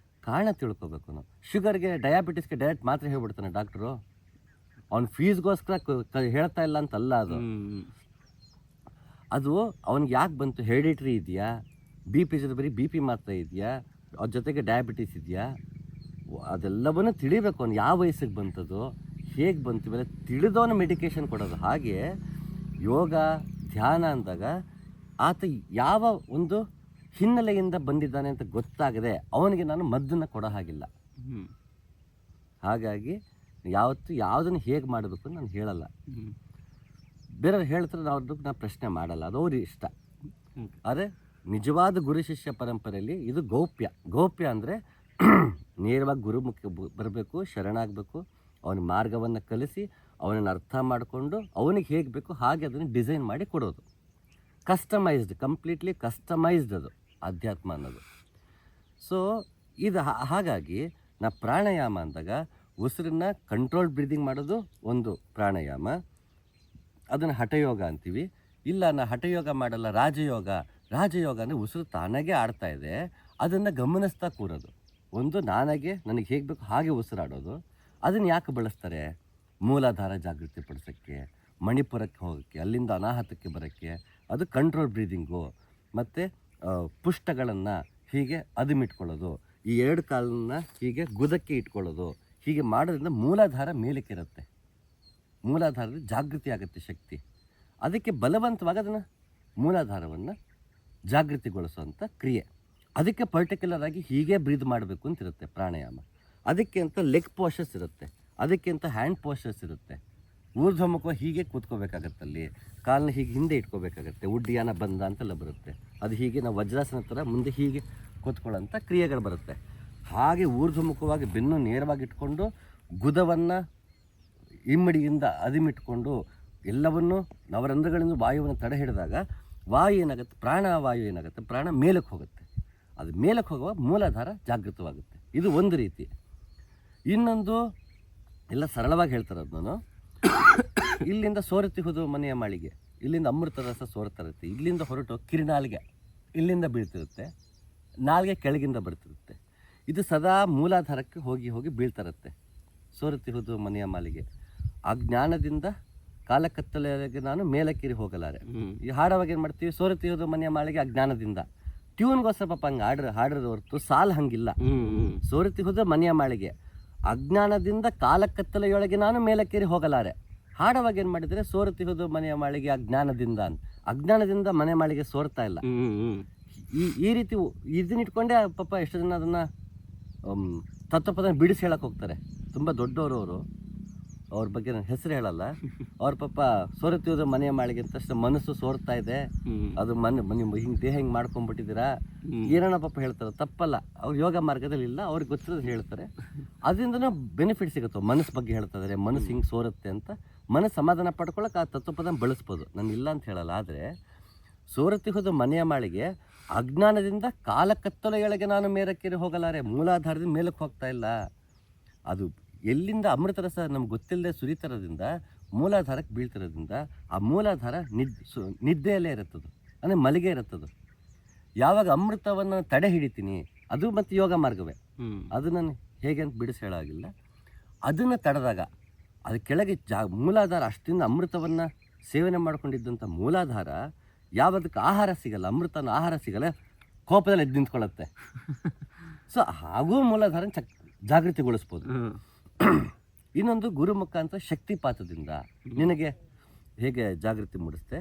ಕಾರಣ ತಿಳ್ಕೊಬೇಕು. ನಾವು ಶುಗರ್ಗೆ ಡಯಾಬಿಟಿಸ್ಗೆ ಡೈರೆಕ್ಟ್ ಮಾತ್ರೆ ಹೇಳ್ಬಿಡ್ತಾನೆ ಡಾಕ್ಟ್ರು. ಅವ್ನು ಫೀಸ್ಗೋಸ್ಕರ ಹೇಳ್ತಾ ಇಲ್ಲ ಅಂತಲ್ಲ ಅದು. ಅದು ಅವ್ನಿಗೆ ಯಾಕೆ ಬಂತು, ಹೆರಿಡಿಟ್ರಿ ಇದೆಯಾ, BP ಬರೀ BP ಮಾತ್ರ ಇದೆಯಾ, ಅದ್ರ ಜೊತೆಗೆ ಡಯಾಬಿಟಿಸ್ ಇದೆಯಾ, ಅದೆಲ್ಲವನ್ನೂ ತಿಳಿಬೇಕು. ಅವ್ನು ಯಾವ ವಯಸ್ಸಿಗೆ ಬಂತದ್ದು, ಹೇಗೆ ಬಂತು, ಇವೆಲ್ಲ ತಿಳಿದವನು ಮೆಡಿಕೇಶನ್ ಕೊಡೋದು. ಹಾಗೆ ಯೋಗ ಧ್ಯಾನ ಅಂದಾಗ ಆತ ಯಾವ ಒಂದು ಹಿನ್ನೆಲೆಯಿಂದ ಬಂದಿದ್ದಾನೆ ಅಂತ ಗೊತ್ತಾಗದೆ ಅವನಿಗೆ ನಾನು ಮದ್ದನ್ನು ಕೊಡೋ ಹಾಗಿಲ್ಲ. ಹಾಗಾಗಿ ಯಾವುದನ್ನು ಹೇಗೆ ಮಾಡಬೇಕು ಅಂತ ನಾನು ಹೇಳಲ್ಲ. ಬೇರೆಯವ್ರು ಹೇಳ್ತಾರೆ, ನಾನು ಪ್ರಶ್ನೆ ಮಾಡಲ್ಲ, ಅದು ಅವ್ರ ಇಷ್ಟ. ಆದರೆ ನಿಜವಾದ ಗುರು ಶಿಷ್ಯ ಪರಂಪರೆಯಲ್ಲಿ ಇದು ಗೌಪ್ಯ ಅಂದರೆ ನೇರವಾಗಿ ಗುರುಮುಖ ಬರಬೇಕು, ಶರಣಾಗಬೇಕು, ಅವನ ಮಾರ್ಗವನ್ನು ಕಲಿಸಿ ಅವನನ್ನು ಅರ್ಥ ಮಾಡಿಕೊಂಡು ಅವನಿಗೆ ಹೇಗೆ ಬೇಕು ಹಾಗೆ ಅದನ್ನು ಡಿಸೈನ್ ಮಾಡಿ ಕೊಡೋದು. ಕಂಪ್ಲೀಟ್ಲಿ ಕಸ್ಟಮೈಸ್ಡ್ ಅದು ಅಧ್ಯಾತ್ಮ ಅನ್ನೋದು. ಸೊ ಇದು ಹಾಗಾಗಿ ನಾ ಪ್ರಾಣಾಯಾಮ ಅಂದಾಗ ಉಸಿರನ್ನ ಕಂಟ್ರೋಲ್ ಬ್ರೀದಿಂಗ್ ಮಾಡೋದು ಒಂದು ಪ್ರಾಣಾಯಾಮ, ಅದನ್ನು ಹಠಯೋಗ ಅಂತೀವಿ. ಇಲ್ಲ ನಾ ಹಠಯೋಗ ಮಾಡಲ್ಲ, ರಾಜಯೋಗ ಅಂದರೆ ಉಸಿರು ತಾನಾಗೆ ಆಡ್ತಾ ಇದೆ, ಅದನ್ನು ಗಮನಿಸ್ತಾ ಕೂರೋದು. ನನಗೆ ಹೇಗೆ ಬೇಕು ಹಾಗೆ ಉಸಿರಾಡೋದು. ಅದನ್ನು ಯಾಕೆ ಬಳಸ್ತಾರೆ? ಮೂಲಾಧಾರ ಜಾಗೃತಿ ಪಡಿಸೋಕ್ಕೆ, ಮಣಿಪುರಕ್ಕೆ ಹೋಗೋಕ್ಕೆ, ಅಲ್ಲಿಂದ ಅನಾಹತಕ್ಕೆ ಬರೋಕ್ಕೆ. ಅದು ಕಂಟ್ರೋಲ್ ಬ್ರೀದಿಂಗು. ಮತ್ತು ಪುಷ್ಟಗಳನ್ನು ಹೀಗೆ ಅದುಮಿಟ್ಕೊಳ್ಳೋದು, ಈ 2 ಕಾಲನ್ನ ಹೀಗೆ ಗುದಕ್ಕೆ ಇಟ್ಕೊಳ್ಳೋದು, ಹೀಗೆ ಮಾಡೋದ್ರಿಂದ ಮೂಲಾಧಾರ ಮೇಲಕ್ಕಿರುತ್ತೆ, ಮೂಲಾಧಾರದ ಜಾಗೃತಿ ಆಗುತ್ತೆ ಶಕ್ತಿ. ಅದಕ್ಕೆ ಬಲವಂತವಾಗಿ ಅದನ್ನು ಮೂಲಾಧಾರವನ್ನು ಜಾಗೃತಿಗೊಳಿಸುವಂಥ ಕ್ರಿಯೆ. ಅದಕ್ಕೆ ಪರ್ಟಿಕ್ಯುಲರ್ ಆಗಿ ಹೀಗೆ ಬ್ರೀದ್ ಮಾಡಬೇಕು ಅಂತಿರುತ್ತೆ ಪ್ರಾಣಾಯಾಮ. ಅದಕ್ಕೆ ಅಂತ ಲೆಗ್ ಪೋಸ್ಚರ್ಸ್ ಇರುತ್ತೆ, ಅದಕ್ಕೆ ಅಂತ ಹ್ಯಾಂಡ್ ಪೋಸ್ಚರ್ಸ್ ಇರುತ್ತೆ. ಊರ್ಧ್ವಮುಖವಾಗಿ ಹೀಗೆ ಕೂತ್ಕೋಬೇಕಾಗತ್ತಲ್ಲಿ, ಕಾಲನ್ನ ಹೀಗೆ ಹಿಂದೆ ಇಟ್ಕೋಬೇಕಾಗತ್ತೆ, ಉಡ್ಡಿಯಾನ ಬಂದ ಅಂತೆಲ್ಲ ಬರುತ್ತೆ. ಅದು ಹೀಗೆ ನಾವು ವಜ್ರಾಸನ ಥರ ಮುಂದೆ ಹೀಗೆ ಕೂತ್ಕೊಳ್ಳೋಂಥ ಕ್ರಿಯೆಗಳು ಬರುತ್ತೆ. ಹಾಗೆ ಊರ್ಧ್ವಮುಖವಾಗಿ ಬೆನ್ನು ನೇರವಾಗಿ ಇಟ್ಕೊಂಡು ಗುದವನ್ನು ಇಮ್ಮಡಿಯಿಂದ ಅದಿಮಿಟ್ಕೊಂಡು ಎಲ್ಲವನ್ನು ನವರಂಧ್ರಗಳಿಂದ ವಾಯುವನ್ನು ತಡೆ ಹಿಡಿದಾಗ ವಾಯು ಏನಾಗುತ್ತೆ, ಪ್ರಾಣವಾಯು ಏನಾಗುತ್ತೆ, ಪ್ರಾಣ ಮೇಲಕ್ಕೆ ಹೋಗುತ್ತೆ. ಅದು ಮೇಲಕ್ಕೆ ಹೋಗುವಾಗ ಮೂಲಾಧಾರ ಜಾಗೃತವಾಗುತ್ತೆ. ಇದು ಒಂದು ರೀತಿ. ಇನ್ನೊಂದು ಎಲ್ಲ ಸರಳವಾಗಿ ಹೇಳ್ತಾರೆ ಅದನ್ನು, ಇಲ್ಲಿಂದ ಸೋರತಿ ಹೋದ ಮನೆಯ ಮಾಳಿಗೆ, ಇಲ್ಲಿಂದ ಅಮೃತ ರಸ ಸೋರ್ತಿರುತ್ತೆ, ಇಲ್ಲಿಂದ ಹೊರಟು ಕಿರಿನಾಲಿಗೆ ಇಲ್ಲಿಂದ ಬೀಳ್ತಿರುತ್ತೆ, ನಾಲ್ಗೆ ಕೆಳಗಿಂದ ಬರ್ತಿರುತ್ತೆ. ಇದು ಸದಾ ಮೂಲಾಧಾರಕ್ಕೆ ಹೋಗಿ ಹೋಗಿ ಬೀಳ್ತಿರುತ್ತೆ. ಸೋರತಿ ಹೋದ ಮನೆಯ ಮಾಳಿಗೆ, ಆ ಜ್ಞಾನದಿಂದ ಕಾಲಕತ್ತಲೆಗೆ ನಾನು ಮೇಲಕ್ಕಿರಿ ಹೋಗಲಾರೆ. ಈ ಹಾಡವಾಗ ಏನು ಮಾಡ್ತೀವಿ, ಸೋರತಿ ಹೋದ ಮನೆಯ ಮಾಳಿಗೆ ಅಜ್ಞಾನದಿಂದ. ಟ್ಯೂನ್ಗೋಸ್ಕರ ಪಾಪ ಹಂಗೆ ಹಾಡ್ರದ ಹೊರತು ಸಾಲ ಹಂಗಿಲ್ಲ. ಸೋರತಿ ಹೋದ ಮನೆಯ ಮಾಳಿಗೆ ಅಜ್ಞಾನದಿಂದ ಕಾಲಕತ್ತಲೆಯೊಳಗೆ ನಾನು ಮೇಲಕ್ಕೇರಿ ಹೋಗಲಾರೆ. ಹಾಡವಾಗ ಏನು ಮಾಡಿದರೆ ಸೋರತಿ ಹೋದ ಮನೆಯ ಮಾಳಿಗೆ ಅಜ್ಞಾನದಿಂದ ಅಜ್ಞಾನದಿಂದ ಮನೆ ಮಾಳಿಗೆ ಸೋರ್ತಾ ಇಲ್ಲ. ಈ ರೀತಿ ಇದನ್ನ ಇಟ್ಕೊಂಡೆ ಪಾಪ ಎಷ್ಟು ಜನ ಅದನ್ನು ತತ್ವಪದ ಬಿಡಿಸಿ ಹೇಳಕ್ಕೆ ಹೋಗ್ತಾರೆ. ತುಂಬ ದೊಡ್ಡವರು ಅವರು, ಅವ್ರ ಬಗ್ಗೆ ನಾನು ಹೆಸರು ಹೇಳಲ್ಲ. ಅವ್ರ ಪಾಪ ಸೋರತಿ ಹೋದ ಮನೆಯ ಮಾಳಿಗೆ ಅಂತ ತಕ್ಷಣ ಮನಸ್ಸು ಸೋರ್ತಾ ಇದೆ, ಅದು ನಿಮ್ಮ ಹಿಂಗೆ ದೇಹ ಹಿಂಗೆ ಮಾಡ್ಕೊಂಡ್ಬಿಟ್ಟಿದ್ದೀರಾ ಏನೋ ಪಾಪ ಹೇಳ್ತಾರೆ. ತಪ್ಪಲ್ಲ, ಅವ್ರು ಯೋಗ ಮಾರ್ಗದಲ್ಲಿ ಇಲ್ಲ, ಅವ್ರಿಗೆ ಗೊತ್ತಿರೋದು ಹೇಳ್ತಾರೆ. ಅದರಿಂದನೂ ಬೆನಿಫಿಟ್ ಸಿಗುತ್ತೆ. ಮನಸ್ಸು ಬಗ್ಗೆ ಹೇಳ್ತಾ ಇದ್ದಾರೆ, ಮನಸ್ಸು ಹಿಂಗೆ ಸೋರುತ್ತೆ ಅಂತ ಮನಸ್ಸು ಸಮಾಧಾನ ಪಡ್ಕೊಳ್ಳೋಕೆ ಆ ತತ್ವಪದ ಬಳಸ್ಬೋದು, ನಾನು ಇಲ್ಲ ಅಂತ ಹೇಳಲ್ಲ. ಆದರೆ ಸೋರತಿ ಹೋದ ಮನೆಯ ಮಾಳಿಗೆ ಅಜ್ಞಾನದಿಂದ ಕಾಲಕತ್ತಲೆಯೊಳಗೆ ನಾನು ಮೇಲಕ್ಕೇರಿ ಹೋಗಲಾರೆ, ಮೂಲಾಧಾರದಿಂದ ಮೇಲಕ್ಕೆ ಹೋಗ್ತಾ ಇಲ್ಲ. ಅದು ಎಲ್ಲಿಂದ ಅಮೃತ ರಸ ನಮ್ಗೆ ಗೊತ್ತಿಲ್ಲದೆ ಸುರಿತಿರೋದ್ರಿಂದ ಮೂಲಾಧಾರಕ್ಕೆ ಬೀಳ್ತಿರೋದ್ರಿಂದ ಆ ಮೂಲಾಧಾರ ನಿದ್ದೆಯಲ್ಲೇ ಇರುತ್ತದು, ಅಂದರೆ ಮಲಿಗೆ ಇರುತ್ತದು. ಯಾವಾಗ ಅಮೃತವನ್ನು ತಡೆ ಹಿಡಿತೀನಿ, ಅದು ಮತ್ತು ಯೋಗ ಮಾರ್ಗವೇ, ಅದು ನಾನು ಹೇಗೆ ಅಂತ ಬಿಡಿಸಿ ಹೇಳಾಗಿಲ್ಲ. ಅದನ್ನು ತಡೆದಾಗ ಅದು ಕೆಳಗೆ ಮೂಲಾಧಾರ ಅಷ್ಟಿಂದ ಅಮೃತವನ್ನು ಸೇವನೆ ಮಾಡ್ಕೊಂಡಿದ್ದಂಥ ಮೂಲಾಧಾರ ಯಾವುದಕ್ಕೆ ಆಹಾರ ಸಿಗಲ್ಲ, ಅಮೃತನ ಆಹಾರ ಸಿಗಲ್ಲ, ಕೋಪದಲ್ಲಿ ಎದ್ದು ನಿಂತ್ಕೊಳ್ಳುತ್ತೆ. ಸೊ ಹಾಗೂ ಮೂಲಾಧಾರ ಜಾಗೃತಿಗೊಳಿಸ್ಬೋದು. ಇನ್ನೊಂದು ಗುರುಮುಖ ಅಂತ ಶಕ್ತಿಪಾತದಿಂದ ನಿನಗೆ ಹೇಗೆ ಜಾಗೃತಿ ಮೂಡಿಸುತ್ತೆ,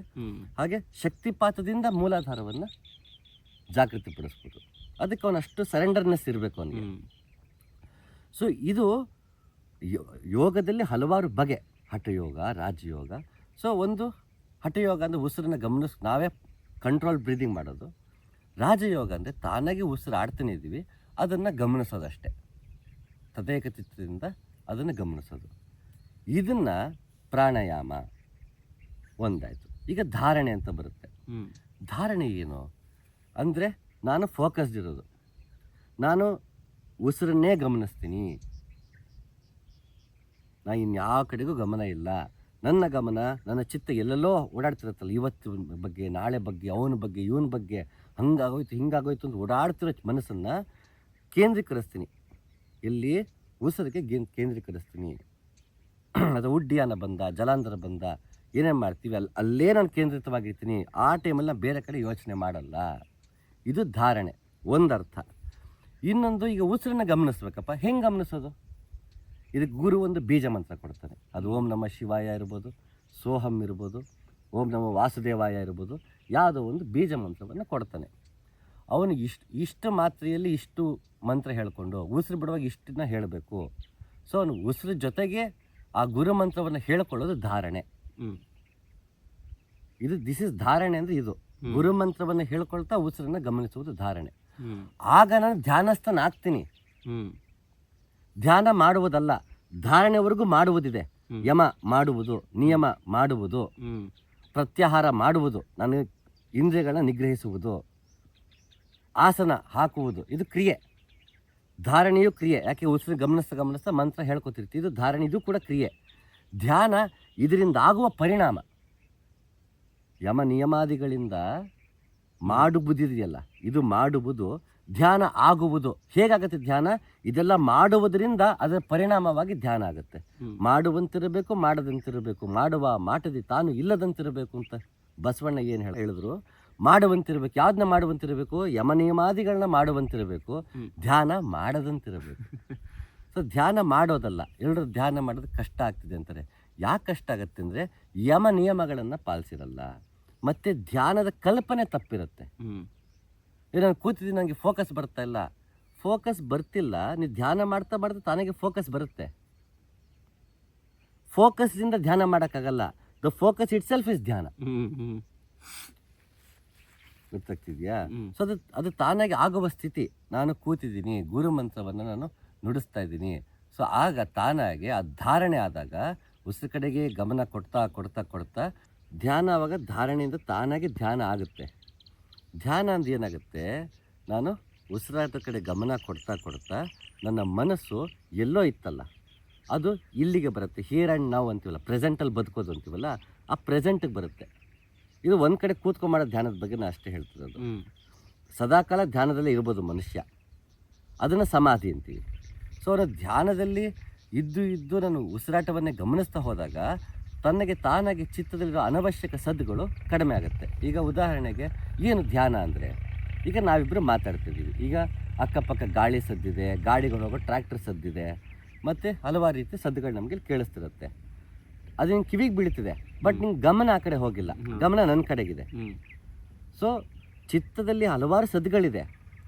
ಹಾಗೆ ಶಕ್ತಿಪಾತದಿಂದ ಮೂಲಾಧಾರವನ್ನು ಜಾಗೃತಿಪಡಿಸ್ಬೋದು. ಅದಕ್ಕೆ ಅವನಷ್ಟು ಸರೆಂಡರ್ನೆಸ್ ಇರಬೇಕು ಅವನಿಗೆ. ಸೊ ಇದು ಯೋಗದಲ್ಲಿ ಹಲವಾರು ಬಗೆ, ಹಠಯೋಗ, ರಾಜಯೋಗ. ಸೊ ಒಂದು ಹಠಯೋಗ ಅಂದರೆ ಉಸಿರನ್ನ ನಾವೇ ಕಂಟ್ರೋಲ್ ಬ್ರೀದಿಂಗ್ ಮಾಡೋದು. ರಾಜಯೋಗ ಅಂದರೆ ತಾನಾಗಿ ಉಸಿರು ಆಡ್ತಾನೆ ಇದ್ದೀವಿ, ಅದನ್ನು ಗಮನಿಸೋದಷ್ಟೇ, ತದೇಕ ಚಿತ್ತದಿಂದ ಅದನ್ನು ಗಮನಿಸೋದು. ಇದನ್ನು ಪ್ರಾಣಾಯಾಮ ಒಂದಾಯಿತು. ಈಗ ಧಾರಣೆ ಅಂತ ಬರುತ್ತೆ. ಧಾರಣೆ ಏನು ಅಂದರೆ ನಾನು ಫೋಕಸ್ಡ್ ಇರೋದು, ನಾನು ಉಸಿರನ್ನೇ ಗಮನಿಸ್ತೀನಿ, ನಾನು ಇನ್ಯಾವ ಕಡೆಗೂ ಗಮನ ಇಲ್ಲ. ನನ್ನ ಗಮನ, ನನ್ನ ಚಿತ್ತ ಎಲ್ಲೆಲ್ಲೋ ಓಡಾಡ್ತಿರುತ್ತಲ್ಲ, ಇವತ್ತು ಬಗ್ಗೆ, ನಾಳೆ ಬಗ್ಗೆ, ಅವನ ಬಗ್ಗೆ, ಇವನ ಬಗ್ಗೆ, ಹಂಗಾಗೋಯ್ತು ಹಿಂಗಾಗೋಯ್ತು ಅಂತ ಓಡಾಡ್ತಿರೋ ಮನಸ್ಸನ್ನು ಕೇಂದ್ರೀಕರಿಸ್ತೀನಿ. ಎಲ್ಲಿ ಉಸಿರಿಗೆ ಕೇಂದ್ರೀಕರಿಸ್ತೀನಿ. ಅದು ಉಡ್ಡಿಯಾನ ಬಂದ, ಜಲಾಂಧರ ಬಂದ, ಏನೇನು ಮಾಡ್ತೀವಿ ಅಲ್ಲೇ ನಾನು ಕೇಂದ್ರಿತವಾಗಿರ್ತೀನಿ. ಆ ಟೈಮಲ್ಲಿ ನಾನು ಬೇರೆ ಕಡೆ ಯೋಚನೆ ಮಾಡಲ್ಲ. ಇದು ಧಾರಣೆ ಒಂದರ್ಥ. ಇನ್ನೊಂದು, ಈಗ ಉಸಿರನ್ನ ಗಮನಿಸ್ಬೇಕಪ್ಪ, ಹೆಂಗೆ ಗಮನಿಸೋದು? ಇದಕ್ಕೆ ಗುರು ಒಂದು ಬೀಜ ಮಂತ್ರ ಕೊಡ್ತಾನೆ. ಅದು ಓಂ ನಮಃ ಶಿವಾಯ ಇರ್ಬೋದು, ಸೋಹಂ ಇರ್ಬೋದು, ಓಂ ನಮಃ ವಾಸುದೇವಾಯ ಇರ್ಬೋದು, ಯಾವುದೋ ಒಂದು ಬೀಜ ಮಂತ್ರವನ್ನು ಕೊಡ್ತಾನೆ. ಅವನು ಇಷ್ಟು ಮಾತ್ರೆಯಲ್ಲಿ ಇಷ್ಟು ಮಂತ್ರ ಹೇಳಿಕೊಂಡು ಉಸಿರು ಬಿಡುವಾಗ ಇಷ್ಟನ್ನ ಹೇಳಬೇಕು. ಸೊ ಅವನು ಉಸಿರು ಜೊತೆಗೆ ಆ ಗುರು ಮಂತ್ರವನ್ನು ಹೇಳ್ಕೊಳ್ಳೋದು ಧಾರಣೆ. ಇದು ದಿಸ್ ಇಸ್ ಧಾರಣೆ ಅಂದರೆ ಇದು ಗುರು ಮಂತ್ರವನ್ನು ಹೇಳ್ಕೊಳ್ತಾ ಉಸಿರನ್ನು ಗಮನಿಸುವುದು ಧಾರಣೆ. ಆಗ ನಾನು ಧ್ಯಾನಸ್ಥನಾಗ್ತೀನಿ. ಧ್ಯಾನ ಮಾಡುವುದಲ್ಲ, ಧಾರಣೆವರೆಗೂ ಮಾಡುವುದಿದೆ. ಯಮ ಮಾಡುವುದು, ನಿಯಮ ಮಾಡುವುದು, ಪ್ರತ್ಯಾಹಾರ ಮಾಡುವುದು, ನಾನು ಇಂದ್ರಿಯಗಳನ್ನ ನಿಗ್ರಹಿಸುವುದು, ಆಸನ ಹಾಕುವುದು, ಇದು ಕ್ರಿಯೆ. ಧಾರಣೆಯು ಕ್ರಿಯೆ. ಯಾಕೆ ಉಸಿರು ಗಮನಿಸ್ತಾ ಮಂತ್ರ ಹೇಳ್ಕೊತಿರ್ತೀವಿ. ಇದು ಧಾರಣೆ, ಇದು ಕೂಡ ಕ್ರಿಯೆ. ಧ್ಯಾನ ಇದರಿಂದ ಆಗುವ ಪರಿಣಾಮ. ಯಮ ನಿಯಮಾದಿಗಳಿಂದ ಮಾಡುವುದಿದೆಯಲ್ಲ, ಇದು ಮಾಡುವುದು, ಧ್ಯಾನ ಆಗುವುದು. ಹೇಗಾಗುತ್ತೆ ಧ್ಯಾನ? ಇದೆಲ್ಲ ಮಾಡುವುದರಿಂದ ಅದರ ಪರಿಣಾಮವಾಗಿ ಧ್ಯಾನ ಆಗುತ್ತೆ. ಮಾಡುವಂತಿರಬೇಕು, ಮಾಡದಂತಿರಬೇಕು, ಮಾಡುವ ಮಾಟದಿ ತಾನು ಇಲ್ಲದಂತಿರಬೇಕು ಅಂತ ಬಸವಣ್ಣ ಏನು ಹೇಳಿದ್ರು. ಮಾಡುವಂತಿರಬೇಕು. ಯಾವ್ದನ್ನ ಮಾಡುವಂತಿರಬೇಕು? ಯಮ ನಿಯಮಾದಿಗಳನ್ನ ಮಾಡುವಂತಿರಬೇಕು, ಧ್ಯಾನ ಮಾಡದಂತಿರಬೇಕು. ಸೊ ಧ್ಯಾನ ಮಾಡೋದಲ್ಲ, ಎಲ್ಲರೂ ಧ್ಯಾನ ಮಾಡೋದು ಕಷ್ಟ ಆಗ್ತಿದೆ ಅಂತಾರೆ. ಯಾಕೆ ಕಷ್ಟ ಆಗುತ್ತೆ ಅಂದರೆ ಯಮ ನಿಯಮಗಳನ್ನು ಪಾಲಿಸಿರಲ್ಲ, ಮತ್ತು ಧ್ಯಾನದ ಕಲ್ಪನೆ ತಪ್ಪಿರುತ್ತೆ. ಈಗ ನಾನು ಕೂತಿದ್ದೀನಿ, ನನಗೆ ಫೋಕಸ್ ಬರ್ತಾ ಇಲ್ಲ. ಫೋಕಸ್ ಬರ್ತಿಲ್ಲ, ನೀವು ಧ್ಯಾನ ಮಾಡ್ತಾ ಮಾಡ್ತಾ ತಾನಾಗೆ ಫೋಕಸ್ ಬರುತ್ತೆ. ಫೋಕಸ್ದಿಂದ ಧ್ಯಾನ ಮಾಡೋಕ್ಕಾಗಲ್ಲ. The focus it self is ಧ್ಯಾನ. ಗೊತ್ತಾಗ್ತಿದ್ಯಾ? ಸೊ ಅದು ತಾನಾಗಿ ಆಗುವ ಸ್ಥಿತಿ. ನಾನು ಕೂತಿದ್ದೀನಿ, ಗುರು ಮಂತ್ರವನ್ನು ನಾನು ನುಡಿಸ್ತಾ ಇದ್ದೀನಿ. ಸೊ ಆಗ ತಾನಾಗಿ ಆ ಧಾರಣೆ ಆದಾಗ ಉಸಿರು ಕಡೆಗೆ ಗಮನ ಕೊಡ್ತಾ ಕೊಡ್ತಾ ಕೊಡ್ತಾ ಧ್ಯಾನ, ಆವಾಗ ಧಾರಣೆಯಿಂದ ತಾನಾಗಿ ಧ್ಯಾನ ಆಗುತ್ತೆ. ಧ್ಯಾನ ಅಂದ್ರೆ ಏನಾಗುತ್ತೆ, ನಾನು ಉಸಿರಾಟದ ಕಡೆ ಗಮನ ಕೊಡ್ತಾ ಕೊಡ್ತಾ ನನ್ನ ಮನಸ್ಸು ಎಲ್ಲೋ ಇತ್ತಲ್ಲ ಅದು ಇಲ್ಲಿಗೆ ಬರುತ್ತೆ. ಹಿಯರ್ ಆ್ಯಂಡ್ ನಾವು ಅಂತೀವಲ್ಲ, ಪ್ರೆಸೆಂಟಲ್ಲಿ ಬದುಕೋದು ಅಂತೀವಲ್ಲ, ಆ ಪ್ರೆಸೆಂಟಿಗೆ ಬರುತ್ತೆ. ಇದು ಒಂದು ಕಡೆ ಕೂತ್ಕೊಂಡ್ಮಾಡೋ ಧ್ಯಾನದ ಬಗ್ಗೆ ನಾನು ಅಷ್ಟೇ ಹೇಳ್ತಿರೋದು. ಸದಾಕಾಲ ಧ್ಯಾನದಲ್ಲೇ ಇರ್ಬೋದು ಮನುಷ್ಯ, ಅದನ್ನು ಸಮಾಧಿ ಅಂತೀವಿ. ಸೊ ಅವರ ಧ್ಯಾನದಲ್ಲಿ ಇದ್ದು ನಾನು ಉಸಿರಾಟವನ್ನೇ ಗಮನಿಸ್ತಾ ಹೋದಾಗ ತನಗೆ ತಾನಾಗಿ ಚಿತ್ತದಲ್ಲಿರೋ ಅನವಶ್ಯಕ ಸದ್ದುಗಳು ಕಡಿಮೆ ಆಗುತ್ತೆ. ಈಗ ಉದಾಹರಣೆಗೆ ಏನು ಧ್ಯಾನ ಅಂದರೆ, ಈಗ ನಾವಿಬ್ಬರು ಮಾತಾಡ್ತಿದ್ದೀವಿ, ಈಗ ಅಕ್ಕಪಕ್ಕ ಗಾಳಿ ಸದ್ದಿದೆ, ಗಾಡಿಗಳು ಹೋಗೋ ಟ್ರ್ಯಾಕ್ಟರ್ ಸದ್ದಿದೆ, ಮತ್ತು ಹಲವಾರು ರೀತಿ ಸದ್ದುಗಳು ನಮಗೆ ಕೇಳಿಸ್ತಿರುತ್ತೆ. ಅದು ನಿಂಗೆ ಕಿವಿಗೆ ಬೀಳ್ತಿದೆ, ಬಟ್ ನಿಂಗೆ ಗಮನ ಆ ಕಡೆ ಹೋಗಿಲ್ಲ, ಗಮನ ನನ್ನ ಕಡೆಗಿದೆ. ಸೊ ಚಿತ್ತದಲ್ಲಿ ಹಲವಾರು ಸದ್ದುಗಳಿದೆ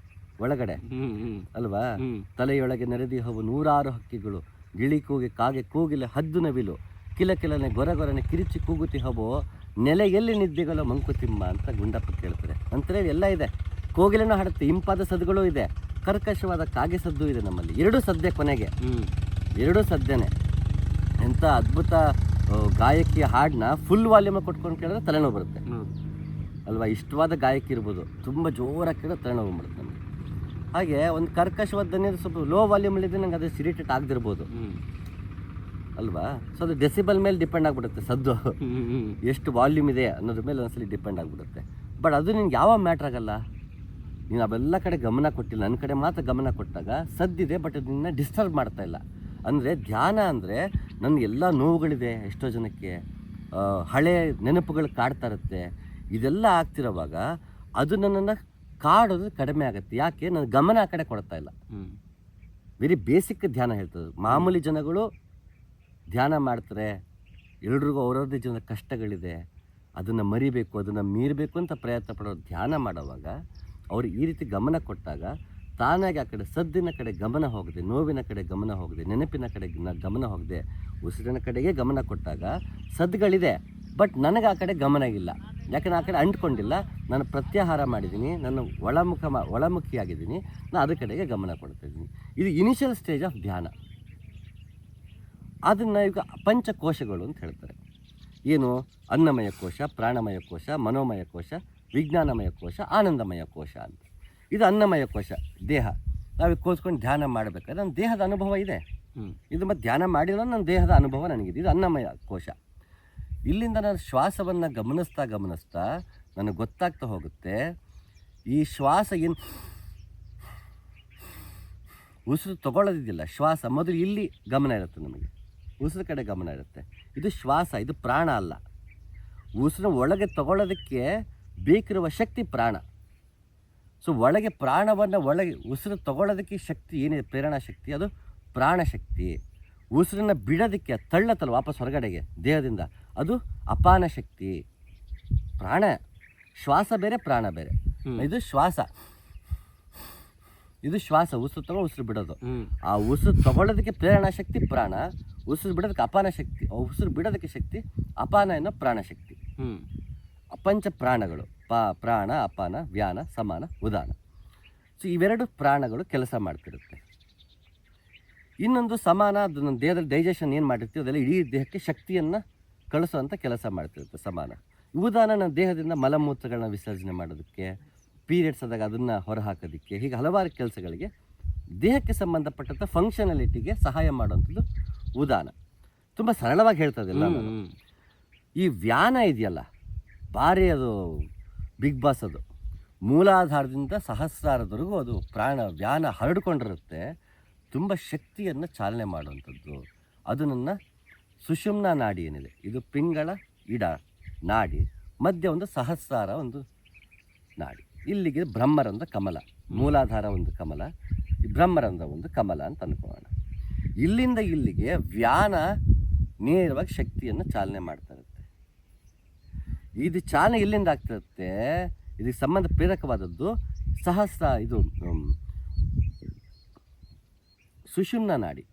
ಒಳಗಡೆ ಅಲ್ವಾ. ತಲೆಯೊಳಗೆ ನೆರೆದಿ ಹವು ನೂರಾರು ಹಕ್ಕಿಗಳು, ಗಿಳಿ ಕೂಗಿ ಕಾಗೆ ಕೂಗಿಲೆ ಹದ್ದು ನವಿಲು, ಕಿಲಕಿಲನೆ ಗೊರಗೊರನೆ ಕಿರಿಚಿ ಕೂಗುತಿ ಹಬೋ, ನೆಲೆಯಲ್ಲಿ ನಿದ್ದೆಗಳ ಮಂಕುತಿಮ್ಮ ಅಂತ ಗುಂಡಪ್ಪ ಕೇಳ್ತಾರೆ. ನಂತರ ಎಲ್ಲ ಇದೆ, ಕೋಗಿಲೆನೂ ಹಾಡುತ್ತೆ, ಇಂಪಾದ ಸದ್ದುಗಳು ಇದೆ, ಕರ್ಕಶವಾದ ಕಾಗೆ ಸದ್ದು ಇದೆ. ನಮ್ಮಲ್ಲಿ ಎರಡೂ ಸದ್ದೆ, ಕೊನೆಗೆ ಎರಡೂ ಸದ್ಯನೇ. ಎಂಥ ಅದ್ಭುತ ಗಾಯಕಿ ಹಾಡನ್ನ ಫುಲ್ ವಾಲ್ಯೂಮ್ ಕೊಟ್ಕೊಂಡು ಕೇಳಿದ್ರೆ ತಲೆನೋವು ಬರುತ್ತೆ ಅಲ್ವಾ. ಇಷ್ಟವಾದ ಗಾಯಕಿ ಇರ್ಬೋದು, ತುಂಬ ಜೋರಾಗಿ ಕೇಳಿದ್ರೆ ತಲೆನೋವು ಬರುತ್ತೆ ನಮಗೆ. ಹಾಗೆ ಒಂದು ಕರ್ಕಶವಾದ ದನಿ ಸ್ವಲ್ಪ ಲೋ ವಾಲ್ಯೂಮಲ್ಲಿದ್ದರೆ ನಂಗೆ ಅದು ಸಿರಿಟೇಟ್ ಆಗದಿರ್ಬೋದು ಅಲ್ವಾ. ಸೊ ಅದು ಡೆಸಿಬಲ್ ಮೇಲೆ ಡಿಪೆಂಡ್ ಆಗಿಬಿಡುತ್ತೆ, ಸದ್ದು ಎಷ್ಟು ವಾಲ್ಯೂಮ್ ಇದೆ ಅನ್ನೋದ್ರ ಮೇಲೆ ಒಂದ್ಸಲಿ ಡಿಪೆಂಡ್ ಆಗಿಬಿಡುತ್ತೆ. ಬಟ್ ಅದು ನಿನ್ಗೆ ಯಾವ ಮ್ಯಾಟ್ರ್ ಆಗಲ್ಲ, ನೀನು ಅವೆಲ್ಲ ಕಡೆ ಗಮನ ಕೊಟ್ಟಿಲ್ಲ, ನನ್ನ ಕಡೆ ಮಾತ್ರ ಗಮನ ಕೊಟ್ಟಾಗ ಸದ್ದಿದೆ, ಬಟ್ ಅದು ನಿನ್ನ ಡಿಸ್ಟರ್ಬ್ ಮಾಡ್ತಾ ಇಲ್ಲ. ಅಂದರೆ ಧ್ಯಾನ ಅಂದರೆ ನನ್ನ ಎಲ್ಲ ನೋವುಗಳಿದೆ, ಎಷ್ಟೋ ಜನಕ್ಕೆ ಹಳೆ ನೆನಪುಗಳು ಕಾಡ್ತಾ ಇರುತ್ತೆ, ಇದೆಲ್ಲ ಆಗ್ತಿರೋವಾಗ ಅದು ನನ್ನನ್ನು ಕಾಡೋದು ಕಡಿಮೆ ಆಗುತ್ತೆ. ಯಾಕೆ, ನನ್ನ ಗಮನ ಆ ಕಡೆ ಕೊಡ್ತಾ ಇಲ್ಲ. ವೆರಿ ಬೇಸಿಕ್ ಧ್ಯಾನ ಹೇಳ್ತದೆ. ಮಾಮೂಲಿ ಜನಗಳು ಧ್ಯಾನ ಮಾಡ್ತಾರೆ, ಎಲ್ರಿಗೂ ಅವ್ರವ್ರದ್ದೇ ಜೀವನದ ಕಷ್ಟಗಳಿದೆ, ಅದನ್ನು ಮರಿಬೇಕು, ಅದನ್ನು ಮೀರಬೇಕು ಅಂತ ಪ್ರಯತ್ನ ಪಡೋರು ಧ್ಯಾನ ಮಾಡೋವಾಗ ಅವರು ಈ ರೀತಿ ಗಮನ ಕೊಟ್ಟಾಗ ತಾನಾಗಿ ಆ ಕಡೆ ಸದ್ದಿನ ಕಡೆ ಗಮನ ಹೋಗದೆ, ನೋವಿನ ಕಡೆ ಗಮನ ಹೋಗದೆ, ನೆನಪಿನ ಕಡೆ ಗಮನ ಹೋಗದೆ, ಉಸಿರಿನ ಕಡೆಗೆ ಗಮನ ಕೊಟ್ಟಾಗ ಸದ್ದುಗಳಿದೆ, ಬಟ್ ನನಗೆ ಆ ಕಡೆ ಗಮನ ಇಲ್ಲ. ಯಾಕಂದ್ರೆ ಆ ಕಡೆ ಅಂಟ್ಕೊಂಡಿಲ್ಲ, ನಾನು ಪ್ರತ್ಯಾಹಾರ ಮಾಡಿದ್ದೀನಿ, ನಾನು ಒಳಮುಖಿಯಾಗಿದ್ದೀನಿ, ನಾನು ಅದ್ರ ಕಡೆಗೆ ಗಮನ ಕೊಡ್ತಾಯಿದ್ದೀನಿ. ಇದು ಇನಿಷಿಯಲ್ ಸ್ಟೇಜ್ ಆಫ್ ಧ್ಯಾನ. ಅದನ್ನು ಈಗ ಪಂಚಕೋಶಗಳು ಅಂತ ಹೇಳ್ತಾರೆ. ಏನು, ಅನ್ನಮಯ ಕೋಶ, ಪ್ರಾಣಮಯ ಕೋಶ, ಮನೋಮಯ ಕೋಶ, ವಿಜ್ಞಾನಮಯ ಕೋಶ, ಆನಂದಮಯ ಕೋಶ ಅಂತ. ಇದು ಅನ್ನಮಯ ಕೋಶ, ದೇಹ. ನಾವು ಕೂತ್ಕೊಂಡು ಧ್ಯಾನ ಮಾಡಬೇಕಾದ್ರೆ ನನ್ನ ದೇಹದ ಅನುಭವ ಇದೆ, ಇದು ಮತ್ತು ಧ್ಯಾನ ಮಾಡಿಲ್ಲ, ನನ್ನ ದೇಹದ ಅನುಭವ ನನಗಿದೆ. ಇದು ಅನ್ನಮಯ ಕೋಶ. ಇಲ್ಲಿಂದ ನಾನು ಶ್ವಾಸವನ್ನು ಗಮನಿಸ್ತಾ ನನಗೆ ಗೊತ್ತಾಗ್ತಾ ಹೋಗುತ್ತೆ, ಈ ಶ್ವಾಸ ಏನು ಉಸಿರು ತಗೊಳ್ಳೋದಿದ್ದಿಲ್ಲ, ಶ್ವಾಸ ಮೊದಲು ಇಲ್ಲಿ ಗಮನ ಇರುತ್ತೆ, ನಮಗೆ ಉಸಿರು ಕಡೆ ಗಮನ ಇರುತ್ತೆ. ಇದು ಶ್ವಾಸ, ಇದು ಪ್ರಾಣ ಅಲ್ಲ. ಉಸಿರು ಒಳಗೆ ತಗೊಳ್ಳೋದಕ್ಕೆ ಬೇಕಿರುವ ಶಕ್ತಿ ಪ್ರಾಣ. ಸೊ ಒಳಗೆ ಪ್ರಾಣವನ್ನು ಒಳಗೆ ಉಸಿರು ತಗೊಳ್ಳೋದಕ್ಕೆ ಶಕ್ತಿ ಏನಿದೆ, ಪ್ರೇರಣಾ ಶಕ್ತಿ, ಅದು ಪ್ರಾಣಶಕ್ತಿ. ಉಸಿರನ್ನು ಬಿಡೋದಕ್ಕೆ ತಳ್ಳತ್ತಲ್ಲ ವಾಪಸ್ ಹೊರಗಡೆಗೆ ದೇಹದಿಂದ, ಅದು ಅಪಾನ ಶಕ್ತಿ. ಪ್ರಾಣ ಶ್ವಾಸ ಬೇರೆ, ಪ್ರಾಣ ಬೇರೆ. ಇದು ಶ್ವಾಸ, ಇದು ಶ್ವಾಸ, ಉಸಿರು ತಗೊಂಡು ಉಸಿರು ಬಿಡೋದು. ಆ ಉಸಿರು ತಗೊಳ್ಳೋದಕ್ಕೆ ಪ್ರೇರಣಾ ಶಕ್ತಿ ಪ್ರಾಣ, ಉಸಿರು ಬಿಡೋದಕ್ಕೆ ಅಪಾನ ಶಕ್ತಿ, ಉಸಿರು ಬಿಡೋದಕ್ಕೆ ಶಕ್ತಿ ಅಪಾನ ಅನ್ನೋ ಪ್ರಾಣಶಕ್ತಿ. ಪಂಚ ಪ್ರಾಣಗಳು, ಪ್ರಾಣ, ಅಪಾನ, ವ್ಯಾನ, ಸಮಾನ, ಉದಾನ. ಸೊ ಇವೆರಡು ಪ್ರಾಣಗಳು ಕೆಲಸ ಮಾಡ್ತಿರುತ್ತೆ. ಇನ್ನೊಂದು ಸಮಾನ, ಅದು ನನ್ನ ದೇಹದಲ್ಲಿ ಡೈಜೆಷನ್ ಏನು ಮಾಡಿರ್ತೀವಿ ಅದೆಲ್ಲ ಇಡೀ ದೇಹಕ್ಕೆ ಶಕ್ತಿಯನ್ನು ಕಳಿಸೋವಂಥ ಕೆಲಸ ಮಾಡ್ತಿರುತ್ತೆ ಸಮಾನ. ಉದಾನ ನನ್ನ ದೇಹದಿಂದ ಮಲಮೂತ್ರಗಳನ್ನ ವಿಸರ್ಜನೆ ಮಾಡೋದಕ್ಕೆ, ಪೀರಿಯಡ್ಸ್ ಆದಾಗ ಅದನ್ನು ಹೊರಹಾಕೋದಕ್ಕೆ, ಹೀಗೆ ಹಲವಾರು ಕೆಲಸಗಳಿಗೆ ದೇಹಕ್ಕೆ ಸಂಬಂಧಪಟ್ಟಂಥ ಫಂಕ್ಷನಾಲಿಟಿಗೆ ಸಹಾಯ ಮಾಡುವಂಥದ್ದು ಉದಾನ. ತುಂಬ ಸರಳವಾಗಿ ಹೇಳ್ತದೆಲ್ಲ. ಈ ವ್ಯಾನ ಇದೆಯಲ್ಲ, ಭಾರಿ ಅದು ಬಿಗ್ ಬಾಸ್. ಅದು ಮೂಲಾಧಾರದಿಂದ ಸಹಸ್ರಾರದವರೆಗೂ ಅದು ವ್ಯಾನ ಹರಡ್ಕೊಂಡಿರುತ್ತೆ, ತುಂಬ ಶಕ್ತಿಯನ್ನು ಚಾಲನೆ ಮಾಡುವಂಥದ್ದು. ಅದು ನನ್ನ ಸುಷುಮ್ನ ನಾಡಿ ಏನಿದೆ, ಇದು ಪಿಂಗಳ ಇಡ ನಾಡಿ, ಮಧ್ಯ ಒಂದು ಸಹಸ್ರಾರ ಒಂದು ನಾಡಿ, ಇಲ್ಲಿಗೆ ಬ್ರಹ್ಮರಂಧ್ರ ಕಮಲ. ಮೂಲಾಧಾರ ಒಂದು ಕಮಲ, ಬ್ರಹ್ಮರಂಧ್ರ ಒಂದು ಕಮಲ ಅಂತ ಅಂದ್ಕೊಳ್ಳೋಣ. ಇಲ್ಲಿಂದ ಇಲ್ಲಿಗೆ ವ್ಯಾನ ನೇರವಾಗಿ ಶಕ್ತಿಯನ್ನು ಚಾಲನೆ ಮಾಡ್ತಾ ಇರುತ್ತೆ. ಇದು ಚಾಲನೆ ಎಲ್ಲಿಂದ ಆಗ್ತಿರುತ್ತೆ, ಇದಕ್ಕೆ ಸಂಬಂಧ ಪ್ರೇರಕವಾದದ್ದು ಇದು ಸುಷುಮ್ನ ನಾಡಿ.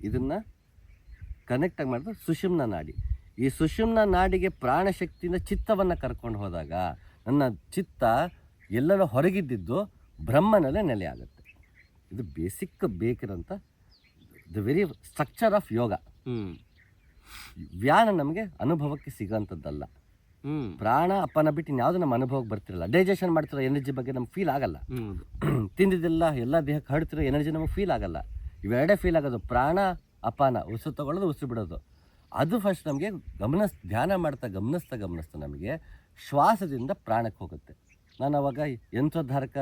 ಇದನ್ನು ಕನೆಕ್ಟಾಗಿ ಮಾಡಿದ್ರೆ ಸುಷುಮ್ನ ನಾಡಿ. ಈ ಸುಷುಮ್ನ ನಾಡಿಗೆ ಪ್ರಾಣಶಕ್ತಿಯಿಂದ ಚಿತ್ತವನ್ನು ಕರ್ಕೊಂಡು ಹೋದಾಗ ನನ್ನ ಚಿತ್ತ ಎಲ್ಲೆಲ್ಲ ಹೊರಗಿದ್ದಿದ್ದು ಬ್ರಹ್ಮನಲ್ಲೇ ನೆಲೆ ಆಗುತ್ತೆ. ಇದು ಬೇಸಿಕ್ ಬೇಕಿರೋಂಥ the very structure of yoga. ವ್ಯಾನ ನಮಗೆ ಅನುಭವಕ್ಕೆ ಸಿಗೋಂಥದ್ದಲ್ಲ. ಪ್ರಾಣ ಅಪ್ಪನ ಬಿಟ್ಟು ಇನ್ಯಾವುದು ನಮ್ಮ ಅನುಭವಕ್ಕೆ ಬರ್ತಿರಲ್ಲ. ಡೈಜೆಷನ್ ಮಾಡ್ತಿರೋ ಎನರ್ಜಿ ಬಗ್ಗೆ ನಮ್ಗೆ ಫೀಲ್ ಆಗಲ್ಲ. ತಿಂದಿದ್ದೆಲ್ಲ ಎಲ್ಲ ದೇಹಕ್ಕೆ ಹರಡ್ತಿರೋ ಎನರ್ಜಿ ನಮಗೆ ಫೀಲ್ ಆಗಲ್ಲ. ಇವೆರಡೇ ಫೀಲ್ ಆಗೋದು, ಪ್ರಾಣ ಅಪಾನ, ಉಸಿರು ತಗೊಳ್ಳೋದು ಉಸಿರು ಬಿಡೋದು. ಅದು ಫಸ್ಟ್ ನಮಗೆ ಧ್ಯಾನ ಮಾಡ್ತಾ ಗಮನಿಸ್ತಾ ನಮಗೆ ಶ್ವಾಸದಿಂದ ಪ್ರಾಣಕ್ಕೆ ಹೋಗುತ್ತೆ. ನಾನು ಅವಾಗ ಯಂತ್ರೋದ್ಧಾರಕ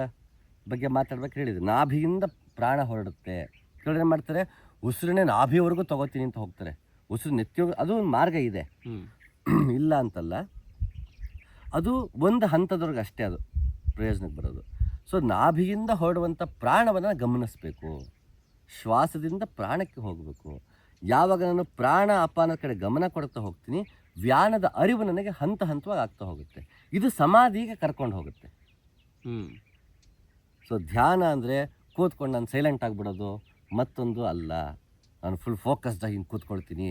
ಬಗ್ಗೆ ಮಾತಾಡ್ಬೇಕು ಹೇಳಿದೆ. ನಾಭಿಯಿಂದ ಪ್ರಾಣ ಹೊರಡುತ್ತೆ. ಕೆಲವರು ಏನು ಮಾಡ್ತಾರೆ, ಉಸಿರನ್ನೇ ನಾಭಿವರೆಗೂ ತಗೋತೀನಿ ಅಂತ ಹೋಗ್ತಾರೆ. ಉಸಿರು ನೆತ್ತಿಯೋಗ ಅದು ಒಂದು ಮಾರ್ಗ ಇದೆ, ಇಲ್ಲ ಅಂತಲ್ಲ. ಅದು ಒಂದು ಹಂತದವರೆಗೆ ಅಷ್ಟೇ ಅದು ಪ್ರಯೋಜನಕ್ಕೆ ಬರೋದು. ಸೊ ನಾಭಿಯಿಂದ ಹೊರಡುವಂಥ ಪ್ರಾಣವನ್ನು ಗಮನಿಸಬೇಕು. ಶ್ವಾಸದಿಂದ ಪ್ರಾಣಕ್ಕೆ ಹೋಗಬೇಕು. ಯಾವಾಗ ನಾನು ಪ್ರಾಣ ಅಪಾನದ ಕಡೆ ಗಮನ ಕೊಡ್ತಾ ಹೋಗ್ತೀನಿ, ವ್ಯಾನದ ಅರಿವು ನನಗೆ ಹಂತ ಹಂತವಾಗಿ ಆಗ್ತಾ ಹೋಗುತ್ತೆ. ಇದು ಸಮಾಧಿಗೆ ಕರ್ಕೊಂಡು ಹೋಗುತ್ತೆ. ಸೊ ಧ್ಯಾನ ಅಂದರೆ ಕೂತ್ಕೊಂಡು ನಾನು ಸೈಲೆಂಟ್ ಆಗಿಬಿಡೋದು ಮತ್ತೊಂದು ಅಲ್ಲ. ನಾನು ಫುಲ್ ಫೋಕಸ್ಡಾಗಿ ಹಿಂಗೆ ಕೂತ್ಕೊಳ್ತೀನಿ,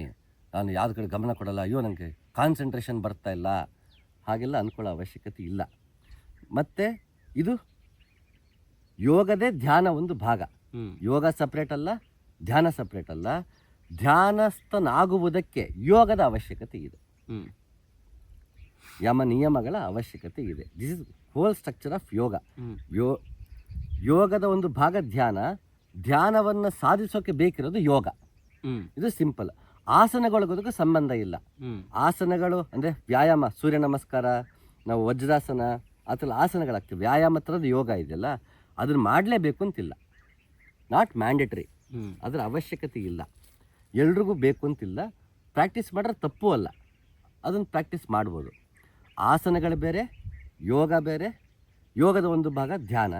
ನಾನು ಯಾವ್ದು ಕಡೆ ಗಮನ ಕೊಡಲ್ಲ, ಅಯ್ಯೋ ನನಗೆ ಕಾನ್ಸಂಟ್ರೇಷನ್ ಬರ್ತಾ ಇಲ್ಲ, ಹಾಗೆಲ್ಲ ಅಂದ್ಕೊಳ್ಳೋ ಅವಶ್ಯಕತೆ ಇಲ್ಲ. ಮತ್ತು ಇದು ಯೋಗದೇ ಧ್ಯಾನ ಒಂದು ಭಾಗ. ಯೋಗ ಸಪ್ರೇಟ್ ಅಲ್ಲ, ಧ್ಯಾನ ಸಪ್ರೇಟ್ ಅಲ್ಲ. ಧ್ಯಾನಸ್ಥನಾಗುವುದಕ್ಕೆ ಯೋಗದ ಅವಶ್ಯಕತೆ ಇದೆ, ಯಮ ನಿಯಮಗಳ ಅವಶ್ಯಕತೆ ಇದೆ. This is whole structure of yoga. ಯೋಗದ ಒಂದು ಭಾಗ ಧ್ಯಾನ. ಧ್ಯಾನವನ್ನು ಸಾಧಿಸೋಕೆ ಬೇಕಿರೋದು ಯೋಗ. ಇದು ಸಿಂಪಲ್. ಆಸನಗಳಿಗೋದಕ್ಕೂ ಸಂಬಂಧ ಇಲ್ಲ. ಆಸನಗಳು ಅಂದರೆ ವ್ಯಾಯಾಮ, ಸೂರ್ಯ ನಮಸ್ಕಾರ, ನಾವು ವಜ್ರಾಸನ, ಆ ಥರ ಆಸನಗಳಾಗ್ತವೆ. ವ್ಯಾಯಾಮ ಥರದ್ದು ಯೋಗ ಇದೆಯಲ್ಲ, ಅದನ್ನು ಮಾಡಲೇಬೇಕು ಅಂತಿಲ್ಲ. ನಾಟ್ ಮ್ಯಾಂಡೇಟ್ರಿ, ಅದರ ಅವಶ್ಯಕತೆ ಇಲ್ಲ. ಎಲ್ರಿಗೂ ಬೇಕು ಅಂತಿಲ್ಲ. ಪ್ರಾಕ್ಟೀಸ್ ಮಾಡಿದ್ರೆ ತಪ್ಪು ಅಲ್ಲ, ಅದನ್ನು ಪ್ರಾಕ್ಟೀಸ್ ಮಾಡ್ಬೋದು. ಆಸನಗಳು ಬೇರೆ, ಯೋಗ ಬೇರೆ. ಯೋಗದ ಒಂದು ಭಾಗ ಧ್ಯಾನ.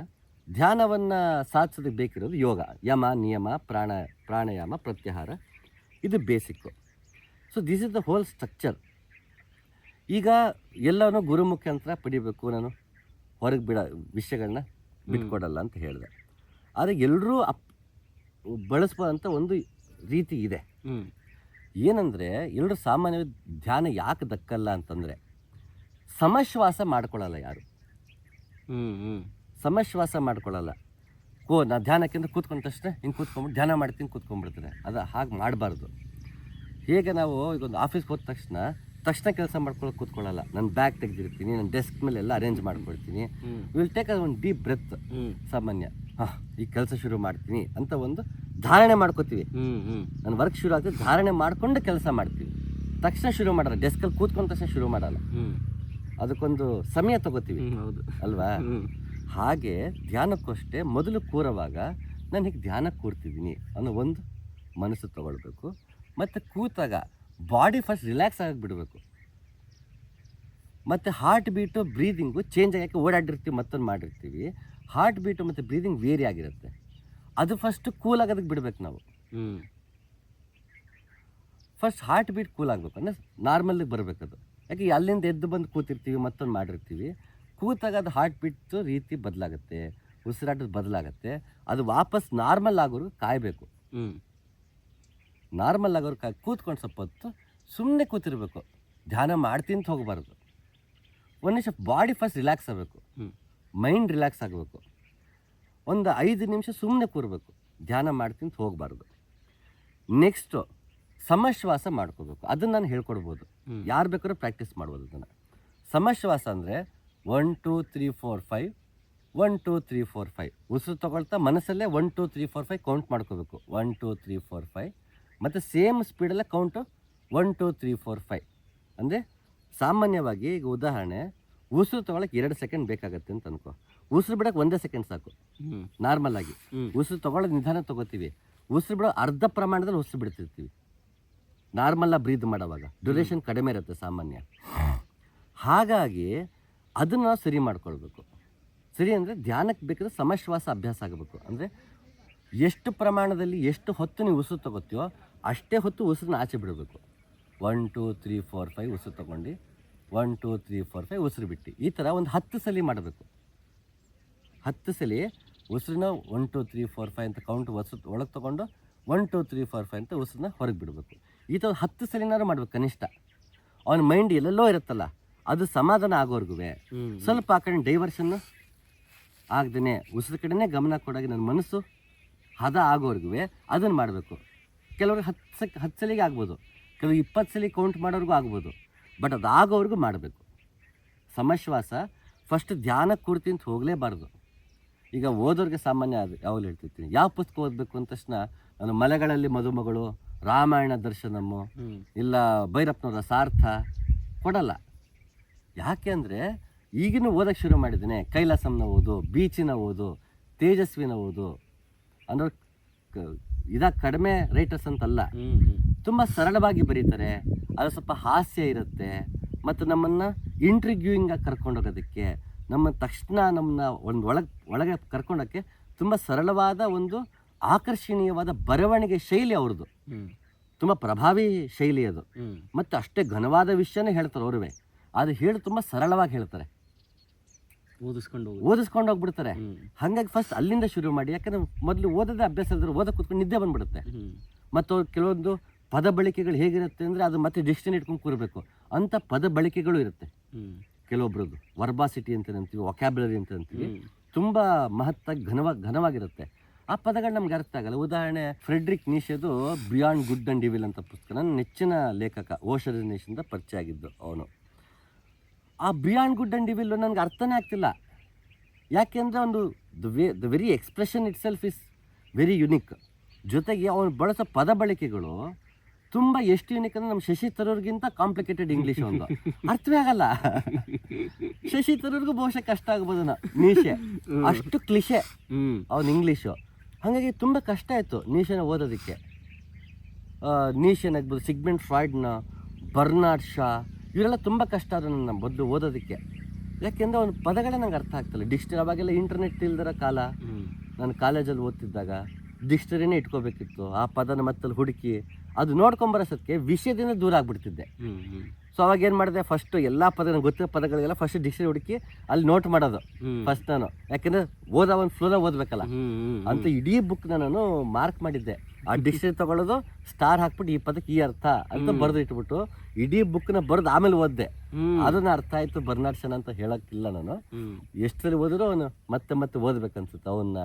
ಧ್ಯಾನವನ್ನು ಸಾಧಿಸೋದಕ್ಕೆ ಬೇಕಿರೋದು ಯೋಗ. ಯಮ ನಿಯಮ, ಪ್ರಾಣಾಯಾಮ, ಪ್ರತ್ಯಾಹಾರ, ಇದು basic. So this is the whole structure. ಈಗ ಎಲ್ಲನೂ ಗುರು ಮುಖಾಂತರ ಪಡಿಬೇಕು, ನಾನು ಹೊರಗೆ ವಿಷಯಗಳನ್ನ ಬಿಟ್ಕೊಡಲ್ಲ ಅಂತ ಹೇಳಿದೆ. ಆದರೆ ಎಲ್ಲರೂ ಬಳಸ್ಬೋದಂಥ ಒಂದು ರೀತಿ ಇದೆ. ಏನಂದರೆ ಎಲ್ಲರೂ ಸಾಮಾನ್ಯವಾಗಿ ಧ್ಯಾನ ಯಾಕೆ ದಕ್ಕಲ್ಲ ಅಂತಂದರೆ ಸಮಶ್ವಾಸ ಮಾಡ್ಕೊಳ್ಳಲ್ಲ ಯಾರು. ಸಮಶ್ವಾಸ ಮಾಡ್ಕೊಳ್ಳಲ್ಲ. ನಾ ಧ್ಯಾನಕ್ಕಿಂತ ಕೂತ್ಕೊಂಡ ತಕ್ಷಣ ಹಿಂಗೆ ಕೂತ್ಕೊಂಡ್ಬಿಟ್ಟು ಧ್ಯಾನ ಮಾಡ್ತೀನಿ ಕೂತ್ಕೊಂಡ್ಬಿಡ್ತಾರೆ. ಅದು ಹಾಗೆ ಮಾಡಬಾರ್ದು. ಹೇಗೆ ನಾವು ಈಗ ಒಂದು ಆಫೀಸ್ಗೆ ಹೋದ ತಕ್ಷಣ ಕೆಲಸ ಮಾಡ್ಕೊಳ್ಳೋಕೆ ಕೂತ್ಕೊಳ್ಳಲ್ಲ. ನಾನು ಬ್ಯಾಗ್ ತೆಗೆದಿರ್ತೀನಿ, ನನ್ನ ಡೆಸ್ಕ್ ಮೇಲೆ ಎಲ್ಲ ಅರೇಂಜ್ ಮಾಡ್ಕೊಳ್ತೀನಿ. ವಿಲ್ ಟೇಕ್ ಒಂದು ಡೀಪ್ ಬ್ರೆತ್. ಸಾಮಾನ್ಯ ಈ ಕೆಲಸ ಶುರು ಮಾಡ್ತೀನಿ ಅಂತ ಒಂದು ಧಾರಣೆ ಮಾಡ್ಕೋತೀವಿ. ನನ್ನ ವರ್ಕ್ ಶುರು ಆಗ್ತದೆ, ಧಾರಣೆ ಮಾಡಿಕೊಂಡು ಕೆಲಸ ಮಾಡ್ತೀವಿ. ತಕ್ಷಣ ಶುರು ಮಾಡಲ್ಲ, ಡೆಸ್ಕಲ್ಲಿ ಕೂತ್ಕೊಂಡ ತಕ್ಷಣ ಶುರು ಮಾಡಲ್ಲ. ಅದಕ್ಕೊಂದು ಸಮಯ ತಗೋತೀವಿ ಅಲ್ವಾ? ಹಾಗೆ ಧ್ಯಾನಕ್ಕೂ ಅಷ್ಟೇ, ಮೊದಲು ಕೂರುವಾಗ ನಾನು ಹೀಗೆ ಧ್ಯಾನಕ್ಕೆ ಕೂರ್ತಿದ್ದೀನಿ ಅನ್ನೋ ಒಂದು ಮನಸ್ಸು ತಗೊಳ್ಬೇಕು. ಮತ್ತು ಕೂತಾಗ ಬಾಡಿ ಫಸ್ಟ್ ರಿಲ್ಯಾಕ್ಸ್ ಆಗಿ ಬಿಡಬೇಕು. ಮತ್ತು ಹಾರ್ಟ್ ಬೀಟು ಬ್ರೀದಿಂಗು ಚೇಂಜ್ ಆಗಿ ಓಡಾಡಿರ್ತೀವಿ, ಮತ್ತೊಂದು ಮಾಡಿರ್ತೀವಿ. ಹಾರ್ಟ್ ಬೀಟು ಮತ್ತು ಬ್ರೀದಿಂಗ್ ವೇರಿ ಆಗಿರುತ್ತೆ. ಅದು ಫಸ್ಟು ಕೂಲ್ ಆಗೋದಕ್ಕೆ ಬಿಡಬೇಕು ನಾವು. ಫಸ್ಟ್ ಹಾರ್ಟ್ ಬೀಟ್ ಕೂಲ್ ಆಗಬೇಕು, ಅಂದರೆ ನಾರ್ಮಲ್ಲಿಗೆ ಬರಬೇಕದು. ಯಾಕೆ ಅಲ್ಲಿಂದ ಎದ್ದು ಬಂದು ಕೂತಿರ್ತೀವಿ, ಮತ್ತೊಂದು ಮಾಡಿರ್ತೀವಿ. ಕೂತಾಗ ಅದು ಹಾರ್ಟ್ ಬೀಟ್ದು ರೀತಿ ಬದಲಾಗುತ್ತೆ, ಉಸಿರಾಟದ ಬದಲಾಗುತ್ತೆ. ಅದು ವಾಪಸ್ ನಾರ್ಮಲ್ ಆಗೋರು ಕಾಯಬೇಕು. ನಾರ್ಮಲ್ ಆಗೋರು ಕೂತ್ಕೊಂಡು ಸ್ವಲ್ಪ ಹೊತ್ತು ಸುಮ್ಮನೆ ಕೂತಿರ್ಬೇಕು. ಧ್ಯಾನ ಮಾಡ್ತೀನಿ ಅಂತ ಹೋಗಬಾರ್ದು. ಒಂದು ನಿಮಿಷ ಬಾಡಿ ಫಸ್ಟ್ ರಿಲ್ಯಾಕ್ಸ್ ಆಗಬೇಕು, ಮೈಂಡ್ ರಿಲ್ಯಾಕ್ಸ್ ಆಗಬೇಕು. ಒಂದು 5 ನಿಮಿಷ ಸುಮ್ಮನೆ ಕೂರಬೇಕು, ಧ್ಯಾನ ಮಾಡ್ತೀನಿ ಅಂತ ಹೋಗಬಾರ್ದು. ನೆಕ್ಸ್ಟು ಸಮಶ್ವಾಸ ಮಾಡ್ಕೋಬೇಕು. ಅದನ್ನು ನಾನು ಹೇಳ್ಕೊಡ್ಬೋದು, ಯಾರು ಬೇಕಾದ್ರೂ ಪ್ರಾಕ್ಟೀಸ್ ಮಾಡ್ಬೋದು ಅದನ್ನು. ಸಮಶ್ವಾಸ ಅಂದರೆ 1 2 3 4 5 1 2 3 4 5 ಉಸಿರು ತಗೊಳ್ತಾ ಮನಸ್ಸಲ್ಲೇ 1 2 3 4 5 ಕೌಂಟ್ ಮಾಡ್ಕೋಬೇಕು. 1 2 3 4 5 ಮತ್ತು ಸೇಮ್ ಸ್ಪೀಡಲ್ಲೇ ಕೌಂಟು 1 2 3 4 5. ಅಂದರೆ ಸಾಮಾನ್ಯವಾಗಿ ಈಗ ಉದಾಹರಣೆ, ಉಸಿರು ತೊಗೊಳಕ್ಕೆ 2 ಸೆಕೆಂಡ್ ಬೇಕಾಗತ್ತೆ ಅಂತ ಅನ್ಕೋ. ಉಸಿರು ಬಿಡೋಕೆ 1 ಸೆಕೆಂಡ್ ಸಾಕು. ನಾರ್ಮಲ್ ಆಗಿ ಉಸಿರು ತೊಗೊಳ್ಳೋದು ನಿಧಾನ ತೊಗೋತೀವಿ. ಉಸಿರು ಬಿಡೋ ಅರ್ಧ ಪ್ರಮಾಣದಲ್ಲಿ ಉಸಿರು ಬಿಡ್ತಿರ್ತೀವಿ. ನಾರ್ಮಲ್ಲ ಬ್ರೀದ್ ಮಾಡೋವಾಗ ಡ್ಯೂರೇಷನ್ ಕಡಿಮೆ ಇರುತ್ತೆ ಸಾಮಾನ್ಯ. ಹಾಗಾಗಿ ಅದನ್ನು ನಾವು ಸರಿ ಮಾಡ್ಕೊಳ್ಬೇಕು. ಸರಿ ಅಂದರೆ ಧ್ಯಾನಕ್ಕೆ ಬೇಕಾದ್ರೆ ಸಮಶ್ವಾಸ ಅಭ್ಯಾಸ ಆಗಬೇಕು. ಅಂದರೆ ಎಷ್ಟು ಪ್ರಮಾಣದಲ್ಲಿ ಎಷ್ಟು ಹೊತ್ತು ನೀವು ಉಸಿರು ತಗೋತೀಯೋ ಅಷ್ಟೇ ಹೊತ್ತು ಉಸಿರನ್ನ ಆಚೆ ಬಿಡಬೇಕು. 1 2 3 4 5 ಉಸಿರು ತಗೊಂಡು 1 2 3 4 5 ಉಸಿರು ಬಿಟ್ಟು ಈ ಥರ ಒಂದು 10 ಸಲ ಮಾಡಬೇಕು. 10 ಸಲ ಉಸಿರನ್ನ 1 2 3 4 5 ಅಂತ ಕೌಂಟ್ ಒಳಗೆ ತೊಗೊಂಡು 1 2 3 4 5 ಅಂತ ಉಸಿರನ್ನ ಹೊರಗೆ ಬಿಡಬೇಕು. ಈ ಥರ 10 ಸಲಿನಾರು ಮಾಡ್ಬೇಕು ಕನಿಷ್ಠ. ಅವನ ಮೈಂಡ್ ಎಲ್ಲೆಲ್ಲೋ ಇರುತ್ತಲ್ಲ ಅದು ಸಮಾಧಾನ ಆಗೋರ್ಗು ಸ್ವಲ್ಪ ಆ ಕಡೆ ಡೈವರ್ಷನ್ನು ಆಗದೇ ಉಸಿರು ಕಡೆನೇ ಗಮನ ಕೊಡೋಗಿ ನನ್ನ ಮನಸ್ಸು ಹದ ಆಗೋರ್ಗು ಅದನ್ನು ಮಾಡಬೇಕು. ಕೆಲವ್ರಿಗೆ 10 ಸಲಿಗೆ ಆಗ್ಬೋದು, ಕೆಲವು 20 ಸಲ ಕೌಂಟ್ ಮಾಡೋರ್ಗೂ ಆಗ್ಬೋದು, ಬಟ್ ಅದು ಆಗೋವರೆಗೂ ಮಾಡಬೇಕು. ಸಮಶ್ವಾಸ ಫಸ್ಟ್ ಧ್ಯಾನ ಕೂರ್ತಿ ಅಂತ ಹೋಗಲೇಬಾರ್ದು. ಈಗ ಓದೋರಿಗೆ ಸಾಮಾನ್ಯ ಅದು ಯಾವಾಗಲೂ ಹೇಳ್ತಿರ್ತೀನಿ, ಯಾವ ಪುಸ್ತಕ ಓದಬೇಕು ಅಂದ ತಕ್ಷಣ ನಾನು ಮಲೆಗಳಲ್ಲಿ ಮದುಮಗಳು, ರಾಮಾಯಣ ದರ್ಶನಮ್ಮು, ಇಲ್ಲ ಭೈರಪ್ಪನವರ ಸಾರ್ಥ ಕೊಡಲ್ಲ. ಯಾಕೆ ಅಂದರೆ ಈಗಿನೂ ಓದೋಕ್ಕೆ ಶುರು ಮಾಡಿದ್ದೇನೆ. ಕೈಲಾಸಂನ ಓದು, ಬೀಚಿನ ಓದು, ತೇಜಸ್ವಿನ ಓದು ಅನ್ನೋ ಕಡಿಮೆ ರೈಟರ್ಸ್ ಅಂತಲ್ಲ, ತುಂಬ ಸರಳವಾಗಿ ಬರೀತಾರೆ. ಅದು ಸ್ವಲ್ಪ ಹಾಸ್ಯ ಇರುತ್ತೆ ಮತ್ತು ನಮ್ಮನ್ನು ಇಂಟ್ರಿಗ್ಯೂಯಿಂಗಾಗಿ ಕರ್ಕೊಂಡೋಗೋದಕ್ಕೆ, ನಮ್ಮ ತಕ್ಷಣ ನಮ್ಮನ್ನ ಒಳಗೆ ಕರ್ಕೊಂಡೋಕ್ಕೆ ತುಂಬ ಸರಳವಾದ ಒಂದು ಆಕರ್ಷಣೀಯವಾದ ಬರವಣಿಗೆ ಶೈಲಿ ಅವ್ರದ್ದು. ತುಂಬ ಪ್ರಭಾವಿ ಶೈಲಿ ಅದು. ಮತ್ತು ಅಷ್ಟೇ ಘನವಾದ ವಿಷಯನೇ ಹೇಳ್ತಾರೆ ಅವ್ರವೇ. ಅದು ಹೇಳಿ ತುಂಬ ಸರಳವಾಗಿ ಹೇಳ್ತಾರೆ, ಓದಿಸ್ಕೊಂಡು ಹೋಗ್ಬಿಡ್ತಾರೆ. ಹಾಗಾಗಿ ಫಸ್ಟ್ ಅಲ್ಲಿಂದ ಶುರು ಮಾಡಿ. ಯಾಕಂದ್ರೆ ಮೊದಲು ಓದೋದೇ ಅಭ್ಯಾಸ ಇದ್ರೆ ಓದಕ್ಕೆ ಕೂತ್ಕೊಂಡು ನಿದ್ದೆ ಬಂದ್ಬಿಡುತ್ತೆ. ಮತ್ತು ಅವ್ರು ಕೆಲವೊಂದು ಪದ ಬಳಕೆಗಳು ಹೇಗಿರುತ್ತೆ ಅಂದರೆ ಅದು ಮತ್ತೆ ಡಿಕ್ಷನರಿ ಇಟ್ಕೊಂಡು ಕೂರಬೇಕು ಅಂಥ ಪದ ಬಳಕೆಗಳು ಇರುತ್ತೆ. ಕೆಲವೊಬ್ರದ್ದು ವರ್ಬಾಸಿಟಿ ಅಂತ ಅಂತೀವಿ, ವೊಕ್ಯಾಬ್ಯುಲರಿ ಅಂತ ಅಂತೀವಿ, ತುಂಬ ಮಹತ್ತಾಗಿ ಘನವಾಗಿರುತ್ತೆ. ಆ ಪದಗಳು ನಮ್ಗೆ ಅರ್ಥ ಆಗಲ್ಲ. ಉದಾಹರಣೆ, ಫ್ರೆಡ್ರಿಕ್ ನೀಶೆದು ಬಿಯಾಂಡ್ ಗುಡ್ ಆ್ಯಂಡ್ ಇವಿಲ್ ಅಂತ ಪುಸ್ತಕ ನನ್ನ ನೆಚ್ಚಿನ ಲೇಖಕ, ಓಷರ್ ನೀಶಿಂದ ಪರಿಚಯ ಆಗಿದ್ದು ಅವನು. ಆ ಬಿಯಾಂಡ್ ಗುಡ್ ಆ್ಯಂಡ್ ಇವಿಲ್ ನನಗೆ ಅರ್ಥನೇ ಆಗ್ತಿಲ್ಲ. ಯಾಕೆಂದರೆ ಒಂದು the very expression it self is very unique. ಜೊತೆಗೆ ಅವನು ಬಳಸೋ ಪದ ಬಳಕೆಗಳು ತುಂಬ ಎಷ್ಟು ಯುನಿಕ್ ಅಂದರೆ ನಮ್ಮ ಶಶಿ ತರೂರ್ಗಿಂತ ಕಾಂಪ್ಲಿಕೇಟೆಡ್ ಇಂಗ್ಲೀಷ್ ಒಂದು ಅರ್ಥವೇ ಆಗಲ್ಲ. ಶಶಿ ತರೂರ್ಗೂ ಬಹುಶಃ ಕಷ್ಟ ಆಗ್ಬೋದು ನೀಶೆ, ಅಷ್ಟು ಕ್ಲಿಷೆ ಅವನು ಇಂಗ್ಲೀಷು. ಹಾಗಾಗಿ ತುಂಬ ಕಷ್ಟ ಆಯಿತು ನೀಶೆನ ಓದೋದಕ್ಕೆ. ನೀಶೆನಾಗ್ಬೋದು, ಸಿಗ್ಮೆಂಟ್ ಫ್ರಾಯ್ಡ್ನ, ಬರ್ನಾರ್ಡ್ ಶಾ, ಇವರೆಲ್ಲ ತುಂಬ ಕಷ್ಟ ಆದರು ನನ್ನ ಮೊದಲು ಓದೋದಕ್ಕೆ. ಯಾಕೆಂದರೆ ಅವನ ಪದಗಳೇ ನಂಗೆ ಅರ್ಥ ಆಗ್ತಿಲ್ಲ. ಡಿಕ್ಷನರಿ ಅವಾಗೆಲ್ಲ ಇಂಟರ್ನೆಟ್ ಇಲ್ದಿರೋ ಕಾಲ. ನಾನು ಕಾಲೇಜಲ್ಲಿ ಓದ್ತಿದ್ದಾಗ ಡಿಕ್ಷನರಿನೇ ಇಟ್ಕೋಬೇಕಿತ್ತು. ಆ ಪದನ ಮತ್ತಲ್ಲಿ ಹುಡುಕಿ ಅದು ನೋಡ್ಕೊಂಬರೋಸಕ್ಕೆ ವಿಷಯದಿಂದ ದೂರ ಆಗ್ಬಿಡ್ತಿದ್ದೆ. ಸೊ ಅವಾಗ ಏನು ಮಾಡಿದೆ, ಫಸ್ಟ್ ಎಲ್ಲ ಪದ ಗೊತ್ತಿರೋ ಪದಗಳಿಗೆಲ್ಲ ಫಸ್ಟ್ ಡಿಕ್ಷನರಿ ಹುಡುಕಿ ಅಲ್ಲಿ ನೋಟ್ ಮಾಡೋದು ಫಸ್ಟ್ ನಾನು. ಯಾಕೆಂದರೆ ಓದೋ ಒಂದು ಫ್ಲೋನ ಓದಬೇಕಲ್ಲ ಅಂತ ಇಡೀ ಬುಕ್ನ ನಾನು ಮಾರ್ಕ್ ಮಾಡಿದ್ದೆ. ಆ ಡಿಕ್ಷನರಿ ತೊಗೊಳ್ಳೋದು, ಸ್ಟಾರ್ ಹಾಕ್ಬಿಟ್ಟು ಈ ಪದಕ್ಕೆ ಈ ಅರ್ಥ ಅಂತ ಬರೆದು ಇಟ್ಬಿಟ್ಟು ಇಡೀ ಬುಕ್ನ ಬರೆದು ಆಮೇಲೆ ಓದಿದೆ. ಅದನ್ನ ಅರ್ಥ ಆಯಿತು ಬರ್ನಾರ್ಡ್ ಶಾ ಅಂತ ಹೇಳೋಕ್ಕಿಲ್ಲ ನಾನು. ಎಷ್ಟು ಸಲ ಓದಿದ್ರು ಅವನು ಮತ್ತೆ ಓದಬೇಕನ್ಸುತ್ತೆ ಅವನ್ನ.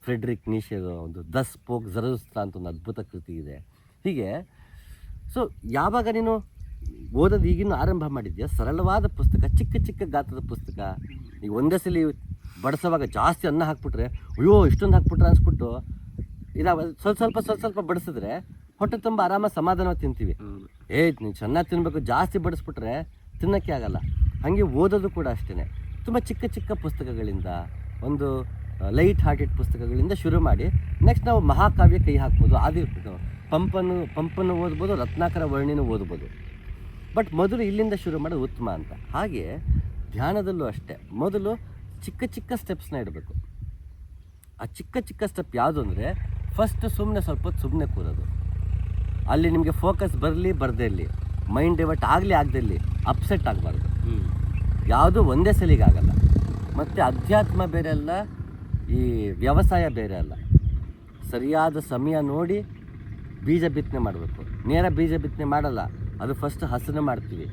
ಫ್ರೆಡ್ರಿಕ್ ನೀಶೆದು ಒಂದು ದ ಸ್ಪೋಕ್ ಝರಥುಸ್ತ್ರ ಅಂತ ಒಂದು ಅದ್ಭುತ ಕೃತಿ ಇದೆ. ಹೀಗೆ ಸೊ ಯಾವಾಗ ನೀನು ಓದೋದು ಈಗಿನ ಆರಂಭ ಮಾಡಿದ್ಯಾ, ಸರಳವಾದ ಪುಸ್ತಕ, ಚಿಕ್ಕ ಗಾತ್ರದ ಪುಸ್ತಕ, ಈಗ ಒಂದೇ ಸಲ ಬಡಿಸೋವಾಗ ಜಾಸ್ತಿ ಅನ್ನ ಹಾಕ್ಬಿಟ್ರೆ ಅಯ್ಯೋ ಇಷ್ಟೊಂದು ಹಾಕ್ಬಿಟ್ರೆ ಅನ್ಸ್ಬಿಟ್ಟು ಸ್ವಲ್ಪ ಬಡಿಸಿದ್ರೆ ಹೊಟ್ಟೆ ತುಂಬ ಆರಾಮಾಗಿ ಸಮಾಧಾನವಾಗಿ ತಿಂತೀವಿ. ನೀನು ಚೆನ್ನಾಗಿ ತಿನ್ನಬೇಕು, ಜಾಸ್ತಿ ಬಡಿಸ್ಬಿಟ್ರೆ ತಿನ್ನೋಕ್ಕೆ ಆಗಲ್ಲ. ಹಾಗೆ ಓದೋದು ಕೂಡ ಅಷ್ಟೇ. ತುಂಬ ಚಿಕ್ಕ ಪುಸ್ತಕಗಳಿಂದ, ಒಂದು ಲೈಟ್ ಹಾರ್ಟೆಡ್ ಪುಸ್ತಕಗಳಿಂದ ಶುರು ಮಾಡಿ ನೆಕ್ಸ್ಟ್ ನಾವು ಮಹಾಕಾವ್ಯ ಕೈ ಹಾಕ್ಬೋದು. ಆದಿ ಪಂಪನ್ನು ಓದ್ಬೋದು, ರತ್ನಾಕರ ವರ್ಣಿನೂ ಓದ್ಬೋದು. ಬಟ್ ಮೊದಲು ಇಲ್ಲಿಂದ ಶುರು ಮಾಡೋದು ಉತ್ತಮ ಅಂತ. ಹಾಗೆ ಧ್ಯಾನದಲ್ಲೂ ಅಷ್ಟೇ, ಮೊದಲು ಚಿಕ್ಕ ಸ್ಟೆಪ್ಸ್ನ ಇಡಬೇಕು. ಆ ಚಿಕ್ಕ ಸ್ಟೆಪ್ ಯಾವುದು ಅಂದರೆ, ಫಸ್ಟ್ ಸ್ವಲ್ಪ ಹೊತ್ತು ಸುಮ್ಮನೆ ಕೂರೋದು. ಅಲ್ಲಿ ನಿಮಗೆ ಫೋಕಸ್ ಬರದೇ ಇರಲಿ, ಮೈಂಡ್ ಡೈವರ್ಟ್ ಆಗದೇ ಇರಲಿ, ಅಪ್ಸೆಟ್ ಆಗಬಾರ್ದು. ಯಾವುದು ಒಂದೇ ಸಲಿಗಾಗಲ್ಲ. ಮತ್ತು ಅಧ್ಯಾತ್ಮ ಬೇರೆ ಅಲ್ಲ, ಈ ವ್ಯವಸಾಯ ಬೇರೆ ಅಲ್ಲ. ಸರಿಯಾದ ಸಮಯ ನೋಡಿ ಬೀಜ ಬಿತ್ತನೆ ಮಾಡಬೇಕು. ನೇರ ಬೀಜ ಬಿತ್ತನೆ ಮಾಡಲ್ಲ, ಅದು ಫಸ್ಟ್ ಹಸನು ಮಾಡ್ತೀವಿ,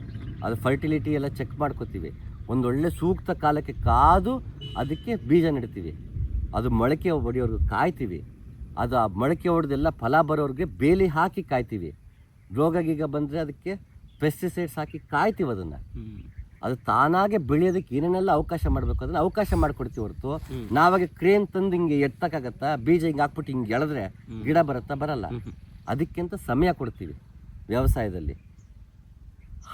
ಅದು ಫರ್ಟಿಲಿಟಿ ಎಲ್ಲ ಚೆಕ್ ಮಾಡ್ಕೋತೀವಿ. ಒಂದೊಳ್ಳೆ ಸೂಕ್ತ ಕಾಲಕ್ಕೆ ಕಾದು ಅದಕ್ಕೆ ಬೀಜ ನೆಡ್ತೀವಿ. ಅದು ಮೊಳಕೆ ಹೊಡೆಯೋರ್ಗೆ ಕಾಯ್ತೀವಿ. ಅದು ಆ ಮೊಳಕೆ ಹೊಡೆದೆಲ್ಲ ಫಲ ಬರೋರಿಗೆ ಬೇಲಿ ಹಾಕಿ ಕಾಯ್ತೀವಿ. ರೋಗ ಗೀಗ ಬಂದರೆ ಅದಕ್ಕೆ ಪೆಸ್ಟಿಸೈಡ್ಸ್ ಹಾಕಿ ಕಾಯ್ತೀವಿ ಅದನ್ನು. ಅದು ತಾನಾಗೆ ಬೆಳೆಯೋದಕ್ಕೆ ಏನೇನೆಲ್ಲ ಅವಕಾಶ ಮಾಡಬೇಕು ಅದನ್ನು ಅವಕಾಶ ಮಾಡಿಕೊಡ್ತೀವಿ ಹೊರತು ನಾವಾಗ ಕ್ರೇನ್ ತಂದು ಹಿಂಗೆ ಎತ್ತಕ್ಕಾಗತ್ತಾ, ಬೀಜ ಹಿಂಗೆ ಹಾಕ್ಬಿಟ್ಟು ಹಿಂಗೆ ಎಳೆದ್ರೆ ಗಿಡ ಬರಲ್ಲ. ಅದಕ್ಕಿಂತ ಸಮಯ ಕೊಡ್ತೀವಿ ವ್ಯವಸಾಯದಲ್ಲಿ.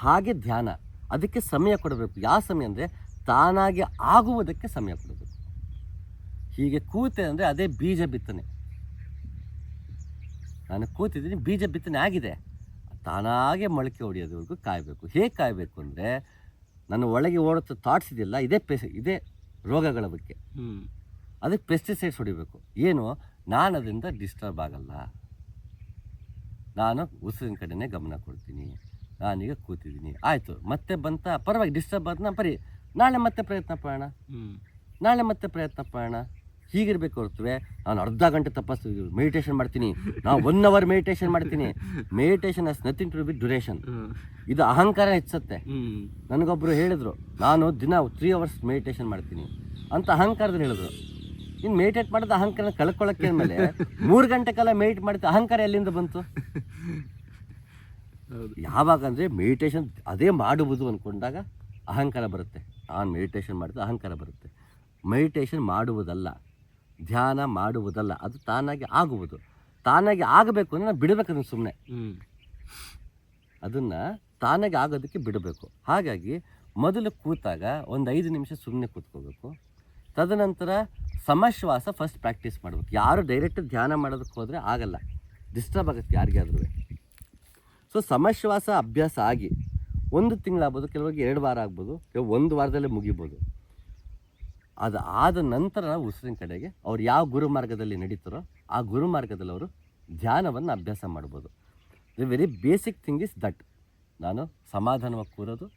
ಹಾಗೆ ಧ್ಯಾನ, ಅದಕ್ಕೆ ಸಮಯ ಕೊಡಬೇಕು. ಯಾವ ಸಮಯ ಅಂದರೆ ತಾನಾಗಿ ಆಗುವುದಕ್ಕೆ ಸಮಯ ಕೊಡಬೇಕು. ಹೀಗೆ ಕೂತೆ ಅಂದರೆ ಅದೇ ಬೀಜ ಬಿತ್ತನೆ. ನಾನು ಕೂತಿದ್ದೀನಿ, ಬೀಜ ಬಿತ್ತನೆ ಆಗಿದೆ, ತಾನಾಗೆ ಮೊಳಕೆ ಹೊಡೆಯೋದವರೆಗೂ ಕಾಯಬೇಕು. ಹೇಗೆ ಕಾಯಬೇಕು ಅಂದರೆ, ನನ್ನ ಒಳಗೆ ಓಡುತ್ತ ಥಾಟ್ಸ್ ಇದೆಯಲ್ಲ, ಇದೇ ರೋಗಗಳ ಬಗ್ಗೆ. ಅದಕ್ಕೆ ಪೆಸ್ಟಿಸೈಡ್ಸ್ ಹೊಡಿಬೇಕು. ಏನು, ನಾನು ಅದರಿಂದ ಡಿಸ್ಟರ್ಬ್ ಆಗಲ್ಲ, ನಾನು ಉಸಿರಿನ ಕಡೆನೇ ಗಮನ ಕೊಡ್ತೀನಿ, ನಾನೀಗ ಕೂತಿದ್ದೀನಿ, ಆಯಿತು ಮತ್ತೆ ಬಂತ ಪರವಾಗಿ ಡಿಸ್ಟರ್ಬ್ ಆದ ನಾಳೆ ಮತ್ತೆ ಪ್ರಯತ್ನ ಪಡೋಣ, ನಾಳೆ ಮತ್ತೆ ಪ್ರಯತ್ನ ಪಡೋಣ. ಹೀಗಿರ್ಬೇಕು ಹೊರತುವೆ ನಾನು ಅರ್ಧ ಗಂಟೆ ತಪಸ್ಸು ಮೆಡಿಟೇಷನ್ ಮಾಡ್ತೀನಿ, ನಾವು 1 hour ಮೆಡಿಟೇಷನ್ ಮಾಡ್ತೀನಿ. Meditation has nothing to do with duration. ಇದು ಅಹಂಕಾರ ಹೆಚ್ಚುತ್ತೆ. ನನಗೊಬ್ಬರು ಹೇಳಿದ್ರು ನಾನು ದಿನ 3 hours ಮೆಡಿಟೇಷನ್ ಮಾಡ್ತೀನಿ ಅಂತ ಅಹಂಕಾರದಲ್ಲಿ ಹೇಳಿದ್ರು. ಇನ್ನು ಮೆಡಿಟೇಟ್ ಮಾಡೋದು ಅಹಂಕಾರ ಕಳ್ಕೊಳ್ಳೋಕ್ಕೆ ಮೇಲೆ 3 ಗಂಟೆ ಕಾಲ ಮೆಡಿಟೇಟ್ ಮಾಡಿದ ಅಹಂಕಾರ ಎಲ್ಲಿಂದ ಬಂತು? ಯಾವಾಗ ಅಂದರೆ ಮೆಡಿಟೇಷನ್ ಅದೇ ಮಾಡುವುದು ಅಂದ್ಕೊಂಡಾಗ ಅಹಂಕಾರ ಬರುತ್ತೆ. ನಾನು ಮೆಡಿಟೇಷನ್ ಮಾಡಿದ್ರೆ ಅಹಂಕಾರ ಬರುತ್ತೆ. ಮೆಡಿಟೇಷನ್ ಮಾಡುವುದಲ್ಲ, ಧ್ಯಾನ ಮಾಡುವುದಲ್ಲ, ಅದು ತಾನಾಗಿ ಆಗುವುದು. ತಾನಾಗಿ ಆಗಬೇಕು ಅಂದರೆ ನಾನು ಬಿಡಬೇಕು ಅದನ್ನು ಸುಮ್ಮನೆ, ಅದನ್ನು ತಾನಾಗಿ ಆಗೋದಕ್ಕೆ ಬಿಡಬೇಕು. ಹಾಗಾಗಿ ಮೊದಲು ಕೂತಾಗ ಒಂದು 5 ನಿಮಿಷ ಸುಮ್ಮನೆ ಕೂತ್ಕೋಬೇಕು. ತದನಂತರ ಸಮಶ್ವಾಸ ಫಸ್ಟ್ ಪ್ರಾಕ್ಟೀಸ್ ಮಾಡಬೇಕು. ಯಾರು ಡೈರೆಕ್ಟ್ ಧ್ಯಾನ ಮಾಡೋದಕ್ಕೆ ಹೋದರೆ ಆಗಲ್ಲ, ಡಿಸ್ಟರ್ಬ್ ಆಗುತ್ತೆ ಯಾರಿಗಾದ್ರೂ. ಸೊ ಸಮಶ್ವಾಸ ಅಭ್ಯಾಸ ಆಗಿ 1 ತಿಂಗಳಾಗ್ಬೋದು, ಕೆಲವರಿಗೆ 2 ವಾರ ಆಗ್ಬೋದು, ಕೆಲವು 1 ವಾರದಲ್ಲೇ ಮುಗಿಬೋದು. ಅದು ಆದ ನಂತರ ಉಸಿರಿನ ಕಡೆಗೆ ಅವ್ರು ಯಾವ ಗುರು ಮಾರ್ಗದಲ್ಲಿ ನಡೀತಾರೋ ಆ ಗುರು ಮಾರ್ಗದಲ್ಲಿ ಅವರು ಧ್ಯಾನವನ್ನು ಅಭ್ಯಾಸ ಮಾಡ್ಬೋದು. The very basic thing is that. ನಾನು ಸಮಾಧಾನವಾಗಿ ಕೂರೋದು,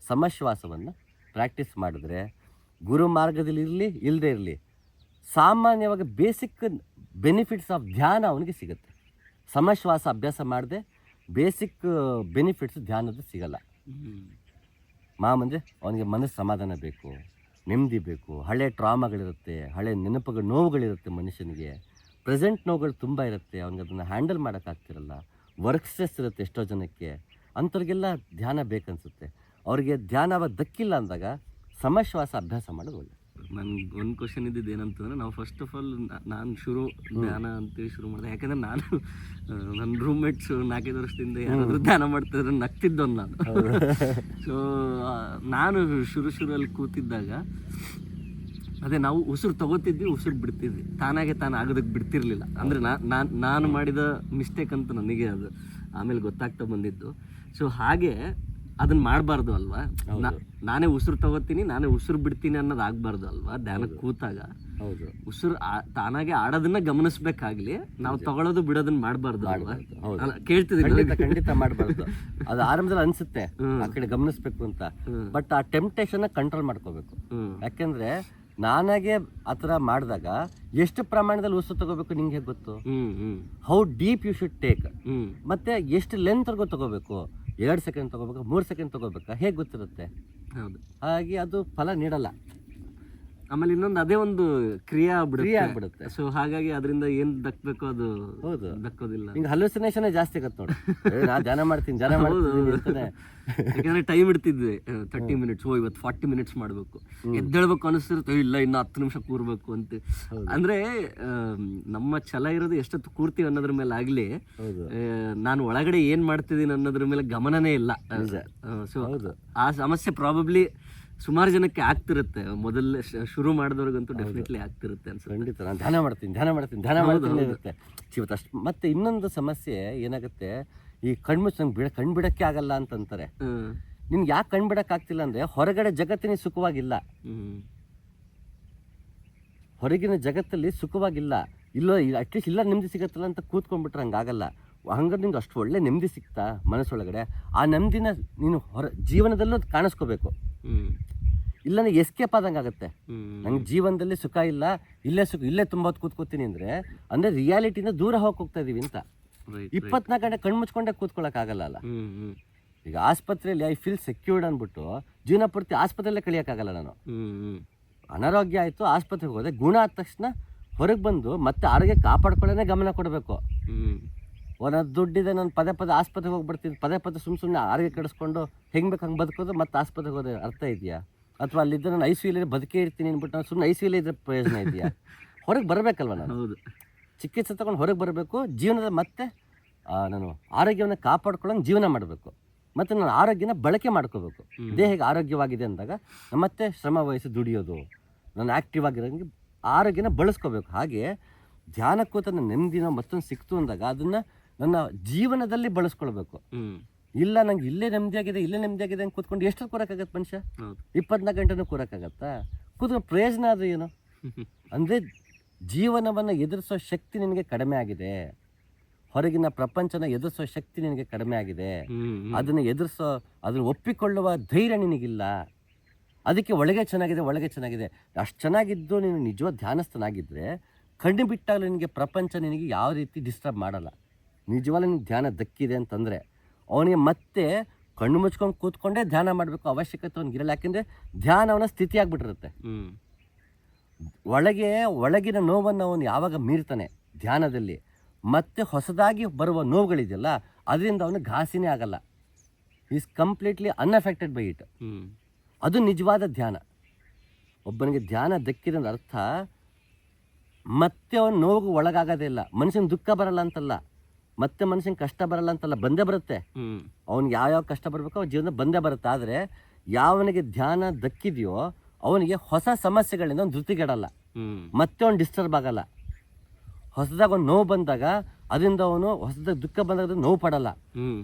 ಸಮಶ್ವಾಸವನ್ನು ಪ್ರಾಕ್ಟೀಸ್ ಮಾಡಿದ್ರೆ ಗುರು ಮಾರ್ಗದಲ್ಲಿ ಇರಲಿ ಇಲ್ಲದೇ ಇರಲಿ ಸಾಮಾನ್ಯವಾಗಿ ಬೇಸಿಕ್ ಬೆನಿಫಿಟ್ಸ್ ಆಫ್ ಧ್ಯಾನ ಅವನಿಗೆ ಸಿಗುತ್ತೆ. ಸಮಶ್ವಾಸ ಅಭ್ಯಾಸ ಮಾಡದೆ ಬೇಸಿಕ್ ಬೆನಿಫಿಟ್ಸ್ ಧ್ಯಾನದ ಸಿಗಲ್ಲ. ಮಾಮಂದರೆ ಅವನಿಗೆ ಮನಸ್ಸು ಸಮಾಧಾನ ಬೇಕು, ನೆಮ್ಮದಿ ಬೇಕು, ಹಳೆ ಟ್ರಾಮಾಗಳಿರುತ್ತೆ, ಹಳೆ ನೆನಪುಗಳು, ನೋವುಗಳಿರುತ್ತೆ. ಮನುಷ್ಯನಿಗೆ ಪ್ರೆಸೆಂಟ್ ನೋವುಗಳು ತುಂಬ ಇರುತ್ತೆ, ಅವ್ನಿಗೆ ಅದನ್ನು ಹ್ಯಾಂಡಲ್ ಮಾಡೋಕ್ಕಾಗ್ತಿರಲ್ಲ. ವರ್ಕ್ ಸ್ಟ್ರೆಸ್ ಇರುತ್ತೆ ಎಷ್ಟೋ ಜನಕ್ಕೆ, ಅಂಥವ್ರಿಗೆಲ್ಲ ಧ್ಯಾನ ಬೇಕನ್ಸುತ್ತೆ. ಅವ್ರಿಗೆ ಧ್ಯಾನ ದಕ್ಕಿಲ್ಲ ಅಂದಾಗ ಸಮಶ್ವಾಸ ಅಭ್ಯಾಸ ಮಾಡೋದು ಒಳ್ಳೆ. ನನ್ಗೆ ಒಂದು ಕ್ವಶನ್ ಇದ್ದಿದ್ದು ಏನಂತಂದರೆ, ನಾವು ಫಸ್ಟ್ ಆಫ್ ಆಲ್ ನಾನು ಧ್ಯಾನ ಅಂತೇಳಿ ಶುರು ಮಾಡಿದೆ. ಯಾಕಂದರೆ ನಾನು ನನ್ನ ರೂಮ್ಮೇಟ್ಸು 4-5 ವರ್ಷದಿಂದ ಯಾರಾದರೂ ಧ್ಯಾನ ಮಾಡ್ತಿದ್ರೆ ನಗ್ತಿದ್ದವನು ನಾನು. ಸೊ ನಾನು ಶುರುವಲ್ಲಿ ಕೂತಿದ್ದಾಗ ಅದೇ ನಾವು ಉಸಿರು ತಗೋತಿದ್ವಿ, ಉಸಿರು ಬಿಡ್ತಿದ್ವಿ, ತಾನಾಗೆ ತಾನು ಆಗೋದಕ್ಕೆ ಬಿಡ್ತಿರ್ಲಿಲ್ಲ. ಅಂದರೆ ನಾನು ಮಾಡಿದ ಮಿಸ್ಟೇಕ್ ಅಂತ ನನಗೆ ಅದು ಆಮೇಲೆ ಗೊತ್ತಾಗ್ತಾ ಬಂದಿದ್ದು. ಸೊ ಹಾಗೆ ಅದನ್ನ ಮಾಡಬಾರ್ದು ಅಲ್ವಾ. ನಾನೇ ಉಸಿರು ತಗೋತೀನಿ, ನಾನೇ ಉಸಿರು ಬಿಡ್ತೀನಿ ಅನ್ನೋದು ಆಗಬಾರ್ದು ಅಲ್ವಾ. ಧ್ಯಾನಕ್ಕೆ ಕೂತಾಗ ಉಸಿರು ತಾನಾಗೆ ಆಡೋದನ್ನ ಗಮನಿಸ್ಬೇಕಾಗ್ಲಿ, ನಾವು ತಗೊಳ್ಳೋದು ಬಿಡೋದನ್ನ ಮಾಡಬಾರ್ದು ಅಲ್ವಾ. ಕೇಳ್ತಿದ್ದೀನಿ, ಖಂಡಿತ ಮಾಡಬಾರ್ದು. ಅದು ಆರಂಭದಲ್ಲಿ ಅನ್ಸುತ್ತೆ ಆ ಕಡೆ ಗಮನಿಸ್ಬೇಕು ಅಂತ, ಬಟ್ ಆ ಟೆಂಪ್ಟೇಷನ್ ಕಂಟ್ರೋಲ್ ಮಾಡ್ಕೋಬೇಕು. ಯಾಕೆಂದ್ರೆ ನಾನಾಗೆ ಆ ಥರ ಮಾಡಿದಾಗ ಎಷ್ಟು ಪ್ರಮಾಣದಲ್ಲಿ ಉಸಿರು ತಗೋಬೇಕು ನಿಂಗೆ ಹೇಗೆ ಗೊತ್ತು? How deep you should take, ಮತ್ತೆ ಎಷ್ಟು ಲೆಂತ್ವರೆಗೂ ತಗೋಬೇಕು, 2 ಸೆಕೆಂಡ್ ತಗೋಬೇಕಾ, 3 ಸೆಕೆಂಡ್ ತಗೋಬೇಕಾ, ಹೇಗೆ ಗೊತ್ತಿರುತ್ತೆ? ಹೌದು. ಹಾಗೆ ಅದು ಫಲ ನೀಡಲ್ಲ. ಆಮೇಲೆ ಇನ್ನೊಂದು ಅದೇ ಒಂದು ಕ್ರಿಯೆ ಆಗ್ಬಿಡುತ್ತೆ. ಸೊ ಹಾಗಾಗಿ ಅದರಿಂದ ಏನ್ ದಕ್ಬೇಕೋ ಅದು ಹೌದು ದಕ್ಕೋದಿಲ್ಲ. ಹಿಂಗೆ ಹಲುಸಿನೇಷನ್ ಜಾಸ್ತಿ ಆಗತ್ತೆ ನೋಡಿ. ನಾ ಧ್ಯಾನ ಮಾಡ್ತೀನಿ ಯಾಕಂದ್ರೆ ಟೈಮ್ ಇಡ್ತಿದ್ವಿ 30 ಮಿನಿಟ್ಸ್, ಇವತ್ತು 40 ಮಿನಿಟ್ಸ್ ಮಾಡ್ಬೇಕು, ಎದ್ದೇಳ್ಬೇಕು ಅನಿಸ್ತಿರುತ್ತೆ, ಇಲ್ಲ ಇನ್ನು 10 ನಿಮಿಷ ಕೂರ್ಬೇಕು ಅಂತ. ಅಂದ್ರೆ ನಮ್ಮ ಛಲ ಇರೋದು ಎಷ್ಟೊತ್ತು ಕೂರ್ತೀವಿ ಅನ್ನೋದ್ರ ಮೇಲೆ ಆಗ್ಲಿ, ನಾನು ಒಳಗಡೆ ಏನ್ ಮಾಡ್ತಿದ್ದೀನಿ ಅನ್ನೋದ್ರ ಮೇಲೆ ಗಮನನೇ ಇಲ್ಲ. ಸೊ ಆ ಸಮಸ್ಯೆ ಪ್ರಾಬಬ್ಲಿ ಸುಮಾರು ಜನಕ್ಕೆ ಆಗ್ತಿರುತ್ತೆ. ಮೊದಲ ಶುರು ಮಾಡಿದವ್ರಿಗಂತೂ ಡೆಫಿನೆಟ್ಲಿ ಆಗ್ತಿರುತ್ತೆ ಅನ್ಸುತ್ತೆ. ಖಂಡಿತ. ನಾನು ಧ್ಯಾನ ಮಾಡ್ತೀನಿ ಇರುತ್ತೆ ಇವತ್ತು ಅಷ್ಟು. ಮತ್ತೆ ಇನ್ನೊಂದು ಸಮಸ್ಯೆ ಏನಾಗುತ್ತೆ, ಈ ಕಣ್ಮುಚ್ಚ ನಂಗೆ ಕಣ್ ಬಿಡಕ್ಕೆ ಆಗಲ್ಲ ಅಂತಂತಾರೆ. ನಿನ್ಗೆ ಯಾಕೆ ಕಣ್ ಬಿಡಕ್ಕೆ ಆಗ್ತಿಲ್ಲ ಅಂದ್ರೆ ಹೊರಗಡೆ ಜಗತ್ತಿನ ಸುಖವಾಗಿಲ್ಲ, ಹೊರಗಿನ ಜಗತ್ತಲ್ಲಿ ಸುಖವಾಗಿಲ್ಲ. ಇಲ್ಲೋ ಅಟ್ಲೀಸ್ಟ್ ಇಲ್ಲ ನೆಮ್ಮದಿ ಸಿಗತ್ತಲ್ಲ ಅಂತ ಕೂತ್ಕೊಂಡ್ಬಿಟ್ರೆ ಹಂಗಾಗಲ್ಲ. ಹಂಗಾರೆ ನಿಮ್ಗೆ ಅಷ್ಟು ಒಳ್ಳೆ ನೆಮ್ಮದಿ ಸಿಗ್ತಾ ಮನಸ್ಸೊಳಗಡೆ, ಆ ನೆಮ್ಮದಿನ ನೀನು ಜೀವನದಲ್ಲೂ ಕಾಣಿಸ್ಕೋಬೇಕು. ಇಲ್ಲ ನನಗೆ ಎಸ್ಕೇಪ್ ಆದಂಗೆ ಆಗುತ್ತೆ. ನಂಗೆ ಜೀವನದಲ್ಲಿ ಸುಖ ಇಲ್ಲ, ಇಲ್ಲೇ ತುಂಬ ಹೊತ್ತು ಕೂತ್ಕೋತೀನಿ ಅಂದರೆ ರಿಯಾಲಿಟಿಯಿಂದ ದೂರ ಹೋಗ್ತಾ ಇದೀವಿ ಅಂತ. 24 ಗಂಟೆ ಕಣ್ಣು ಮುಚ್ಕೊಂಡೆ ಕೂತ್ಕೊಳ್ಳೋಕ್ಕಾಗಲ್ಲ ಅಲ್ಲ. ಈಗ ಆಸ್ಪತ್ರೆಯಲ್ಲಿ ಐ ಫೀಲ್ ಸೆಕ್ಯೂರ್ಡ್ ಅಂದ್ಬಿಟ್ಟು ಜೀವನ ಪೂರ್ತಿ ಆಸ್ಪತ್ರೆಯಲ್ಲೇ ಕಳಿಯೋಕ್ಕಾಗಲ್ಲ ನಾನು. ಅನಾರೋಗ್ಯ ಆಯಿತು, ಆಸ್ಪತ್ರೆಗೆ ಹೋದೆ, ಗುಣ ಆದ ತಕ್ಷಣ ಹೊರಗೆ ಬಂದು ಮತ್ತೆ ಆರೋಗ್ಯ ಕಾಪಾಡ್ಕೊಳ್ಳೋದೇ ಗಮನ ಕೊಡಬೇಕು. ಒಂದೊಂದು ದುಡ್ಡಿದೆ, ನಾನು ಪದೇ ಆಸ್ಪತ್ರೆಗೆ ಹೋಗ್ಬಿಡ್ತೀನಿ, ಪದೇ ಸುಮ್ಮನೆ ಆರೋಗ್ಯ ಕೆಡಿಸ್ಕೊಂಡು ಹೆಂಗೆ ಬೇಕು ಹಂಗೆ ಬದುಕೋದು, ಮತ್ತೆ ಆಸ್ಪತ್ರೆಗೆ ಹೋದ್ರೆ ಅರ್ಥ ಇದೆಯಾ? ಅಥವಾ ಅಲ್ಲಿದ್ದರೆ ನಾನು ICU ಬದುಕೇ ಇರ್ತೀನಿ ಅಂದ್ಬಿಟ್ಟು ನಾನು ಸುಮ್ಮನೆ ICU ಇದ್ರೆ ಪ್ರಯೋಜನ ಇದೆಯಾ? ಹೊರಗೆ ಬರಬೇಕಲ್ವ ನಾನು. ಚಿಕಿತ್ಸೆ ತಗೊಂಡು ಹೊರಗೆ ಬರಬೇಕು, ಜೀವನದ ಮತ್ತೆ ನಾನು ಆರೋಗ್ಯವನ್ನು ಕಾಪಾಡ್ಕೊಳ್ಳೋಂಗೆ ಜೀವನ ಮಾಡಬೇಕು, ಮತ್ತು ನಾನು ಆರೋಗ್ಯನ ಬಳಕೆ ಮಾಡ್ಕೋಬೇಕು. ದೇಹಕ್ಕೆ ಆರೋಗ್ಯವಾಗಿದೆ ಅಂದಾಗ ಮತ್ತೆ ಶ್ರಮ ವಹಿಸಿ ದುಡಿಯೋದು, ನಾನು ಆ್ಯಕ್ಟಿವ್ ಆಗಿರೋಂಗೆ ಆರೋಗ್ಯನ ಬಳಸ್ಕೋಬೇಕು. ಹಾಗೆ ಧ್ಯಾನ ಕೂತ ನೆಮ್ಮದಿನ ಮತ್ತೊಂದು ಸಿಕ್ತು ಅಂದಾಗ ಅದನ್ನು ನನ್ನ ಜೀವನದಲ್ಲಿ ಬಳಸ್ಕೊಳ್ಬೇಕು. ಇಲ್ಲ ನಂಗೆ ಇಲ್ಲೇ ನೆಮ್ಮದಿಯಾಗಿದೆ ಅಂತ ಕೂತ್ಕೊಂಡು ಎಷ್ಟು ಕೂರಕ್ಕಾಗತ್ತೆ ಮನುಷ್ಯ? 24 ಗಂಟೆನೂ ಕೂರಕ್ಕಾಗತ್ತಾ? ಕೂತ್ಕೊಂಡು ಪ್ರಯೋಜನ ಅದು ಏನು ಅಂದರೆ ಜೀವನವನ್ನು ಎದುರಿಸೋ ಶಕ್ತಿ ನಿನಗೆ ಕಡಿಮೆ ಆಗಿದೆ, ಹೊರಗಿನ ಪ್ರಪಂಚನ ಎದುರಿಸೋ ಶಕ್ತಿ ನಿನಗೆ ಕಡಿಮೆ ಆಗಿದೆ, ಅದನ್ನು ಅದನ್ನು ಒಪ್ಪಿಕೊಳ್ಳುವ ಧೈರ್ಯ ನಿನಗಿಲ್ಲ. ಅದಕ್ಕೆ ಒಳಗೆ ಚೆನ್ನಾಗಿದೆ. ಅಷ್ಟು ಚೆನ್ನಾಗಿದ್ದು ನೀನು ನಿಜವಾದ ಧ್ಯಾನಸ್ಥನಾಗಿದ್ದರೆ ಕಣ್ಣು ಬಿಟ್ಟಾಗಲೂ ನಿನಗೆ ಪ್ರಪಂಚ ನಿನಗೆ ಯಾವ ರೀತಿ ಡಿಸ್ಟರ್ಬ್ ಮಾಡಲ್ಲ. ನಿಜವಾಗ್ಲೂ ನಿನಗೆ ಧ್ಯಾನ ದಕ್ಕಿದೆ ಅಂತಂದರೆ ಅವನಿಗೆ ಮತ್ತೆ ಕಣ್ಣು ಮುಚ್ಕೊಂಡು ಕೂತ್ಕೊಂಡೇ ಧ್ಯಾನ ಮಾಡಬೇಕು ಅವಶ್ಯಕತೆ ಅವನಿಗಿರಲ್ಲ. ಯಾಕೆಂದರೆ ಧ್ಯಾನ ಅವನ ಸ್ಥಿತಿ ಆಗಿಬಿಟ್ಟಿರುತ್ತೆ. ಒಳಗಿನ ನೋವನ್ನು ಅವನು ಯಾವಾಗ ಮೀರ್ತಾನೆ ಧ್ಯಾನದಲ್ಲಿ, ಮತ್ತೆ ಹೊಸದಾಗಿ ಬರುವ ನೋವುಗಳಿದೆಯಲ್ಲ ಅದರಿಂದ ಅವನು ಘಾಸಿನೇ ಆಗಲ್ಲ. Is completely unaffected by it. ಅದು ನಿಜವಾದ ಧ್ಯಾನ. ಒಬ್ಬನಿಗೆ ಧ್ಯಾನ ದಕ್ಕಿದ ಅರ್ಥ ಮತ್ತೆ ಅವನು ನೋವಿಗೆ ಒಳಗಾಗೋದೇ ಇಲ್ಲ. ಮನುಷ್ಯನ ದುಃಖ ಬರಲ್ಲ ಅಂತಲ್ಲ, ಮತ್ತೆ ಮನುಷ್ಯನ ಕಷ್ಟ ಬರಲ್ಲ ಅಂತಲ್ಲ, ಬಂದೇ ಬರುತ್ತೆ. ಅವ್ನಿಗೆ ಯಾವ್ಯಾವ ಕಷ್ಟ ಬರಬೇಕು ಅವ್ನ ಜೀವನ ಬಂದೇ ಬರುತ್ತೆ. ಆದರೆ ಯಾವನಿಗೆ ಧ್ಯಾನ ದಕ್ಕಿದೆಯೋ ಅವನಿಗೆ ಹೊಸ ಸಮಸ್ಯೆಗಳಿಂದ ಅವ್ನು ಧೃತಿಗೆಡಲ್ಲ, ಮತ್ತೆ ಅವ್ನು ಡಿಸ್ಟರ್ಬ್ ಆಗಲ್ಲ. ಹೊಸದಾಗ ಒಂದು ನೋವು ಬಂದಾಗ ಅದರಿಂದ ಅವನು ಹೊಸದಾಗ ದುಃಖ ಬಂದಾಗ ನೋವು ಪಡಲ್ಲ,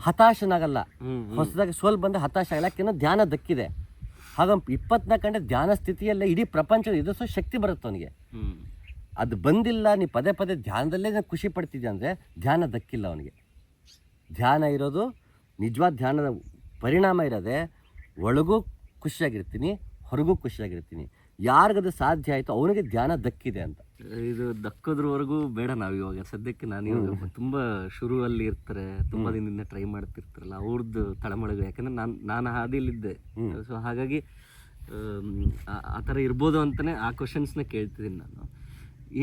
ಹತಾಶನಾಗಲ್ಲ. ಹೊಸದಾಗಿ ಸೋಲ್ ಬಂದ ಹತಾಶ ಆಗಲ್ಲ, ಯಾಕೆಂದ್ರೆ ಧ್ಯಾನ ದಕ್ಕಿದೆ. ಹಾಗ 24 ಗಂಟೆ ಧ್ಯಾನ ಸ್ಥಿತಿಯಲ್ಲೇ ಇಡೀ ಪ್ರಪಂಚದ ಎದುರಿಸೋ ಶಕ್ತಿ ಬರುತ್ತೆ ಅವನಿಗೆ. ಅದು ಬಂದಿಲ್ಲ, ನೀ ಪದೇ ಧ್ಯಾನದಲ್ಲೇ ಖುಷಿ ಪಡ್ತಿದ್ದೆ ಅಂದರೆ ಧ್ಯಾನ ದಕ್ಕಿಲ್ಲ ಅವನಿಗೆ. ಧ್ಯಾನ ಇರೋದು ನಿಜವಾದ ಧ್ಯಾನದ ಪರಿಣಾಮ ಇರೋದೆ ಒಳಗೂ ಖುಷಿಯಾಗಿರ್ತೀನಿ, ಹೊರಗೂ ಖುಷಿಯಾಗಿರ್ತೀನಿ. ಯಾರಿಗದು ಸಾಧ್ಯ ಆಯಿತು ಅವನಿಗೆ ಧ್ಯಾನ ದಕ್ಕಿದೆ ಅಂತ. ಇದು ದಕ್ಕೋದ್ರವರೆಗೂ ಬೇಡ. ನಾವು ಇವಾಗ ಸದ್ಯಕ್ಕೆ ನಾನು ಇವಾಗ ತುಂಬ ಶುರುವಲ್ಲಿ ಇರ್ತಾರೆ, ತುಂಬ ದಿನದಿಂದ ಟ್ರೈ ಮಾಡ್ತಿರ್ತಾರಲ್ಲ ಅವ್ರದ್ದು ತಳಮಳಗು. ಯಾಕಂದರೆ ನಾನು ಹಾದಿಯಲ್ಲಿದ್ದೆ. ಸೊ ಹಾಗಾಗಿ ಆ ಥರ ಇರ್ಬೋದು ಅಂತಲೇ ಆ ಕ್ವಶನ್ಸ್ನ ಕೇಳ್ತಿದ್ದೀನಿ ನಾನು.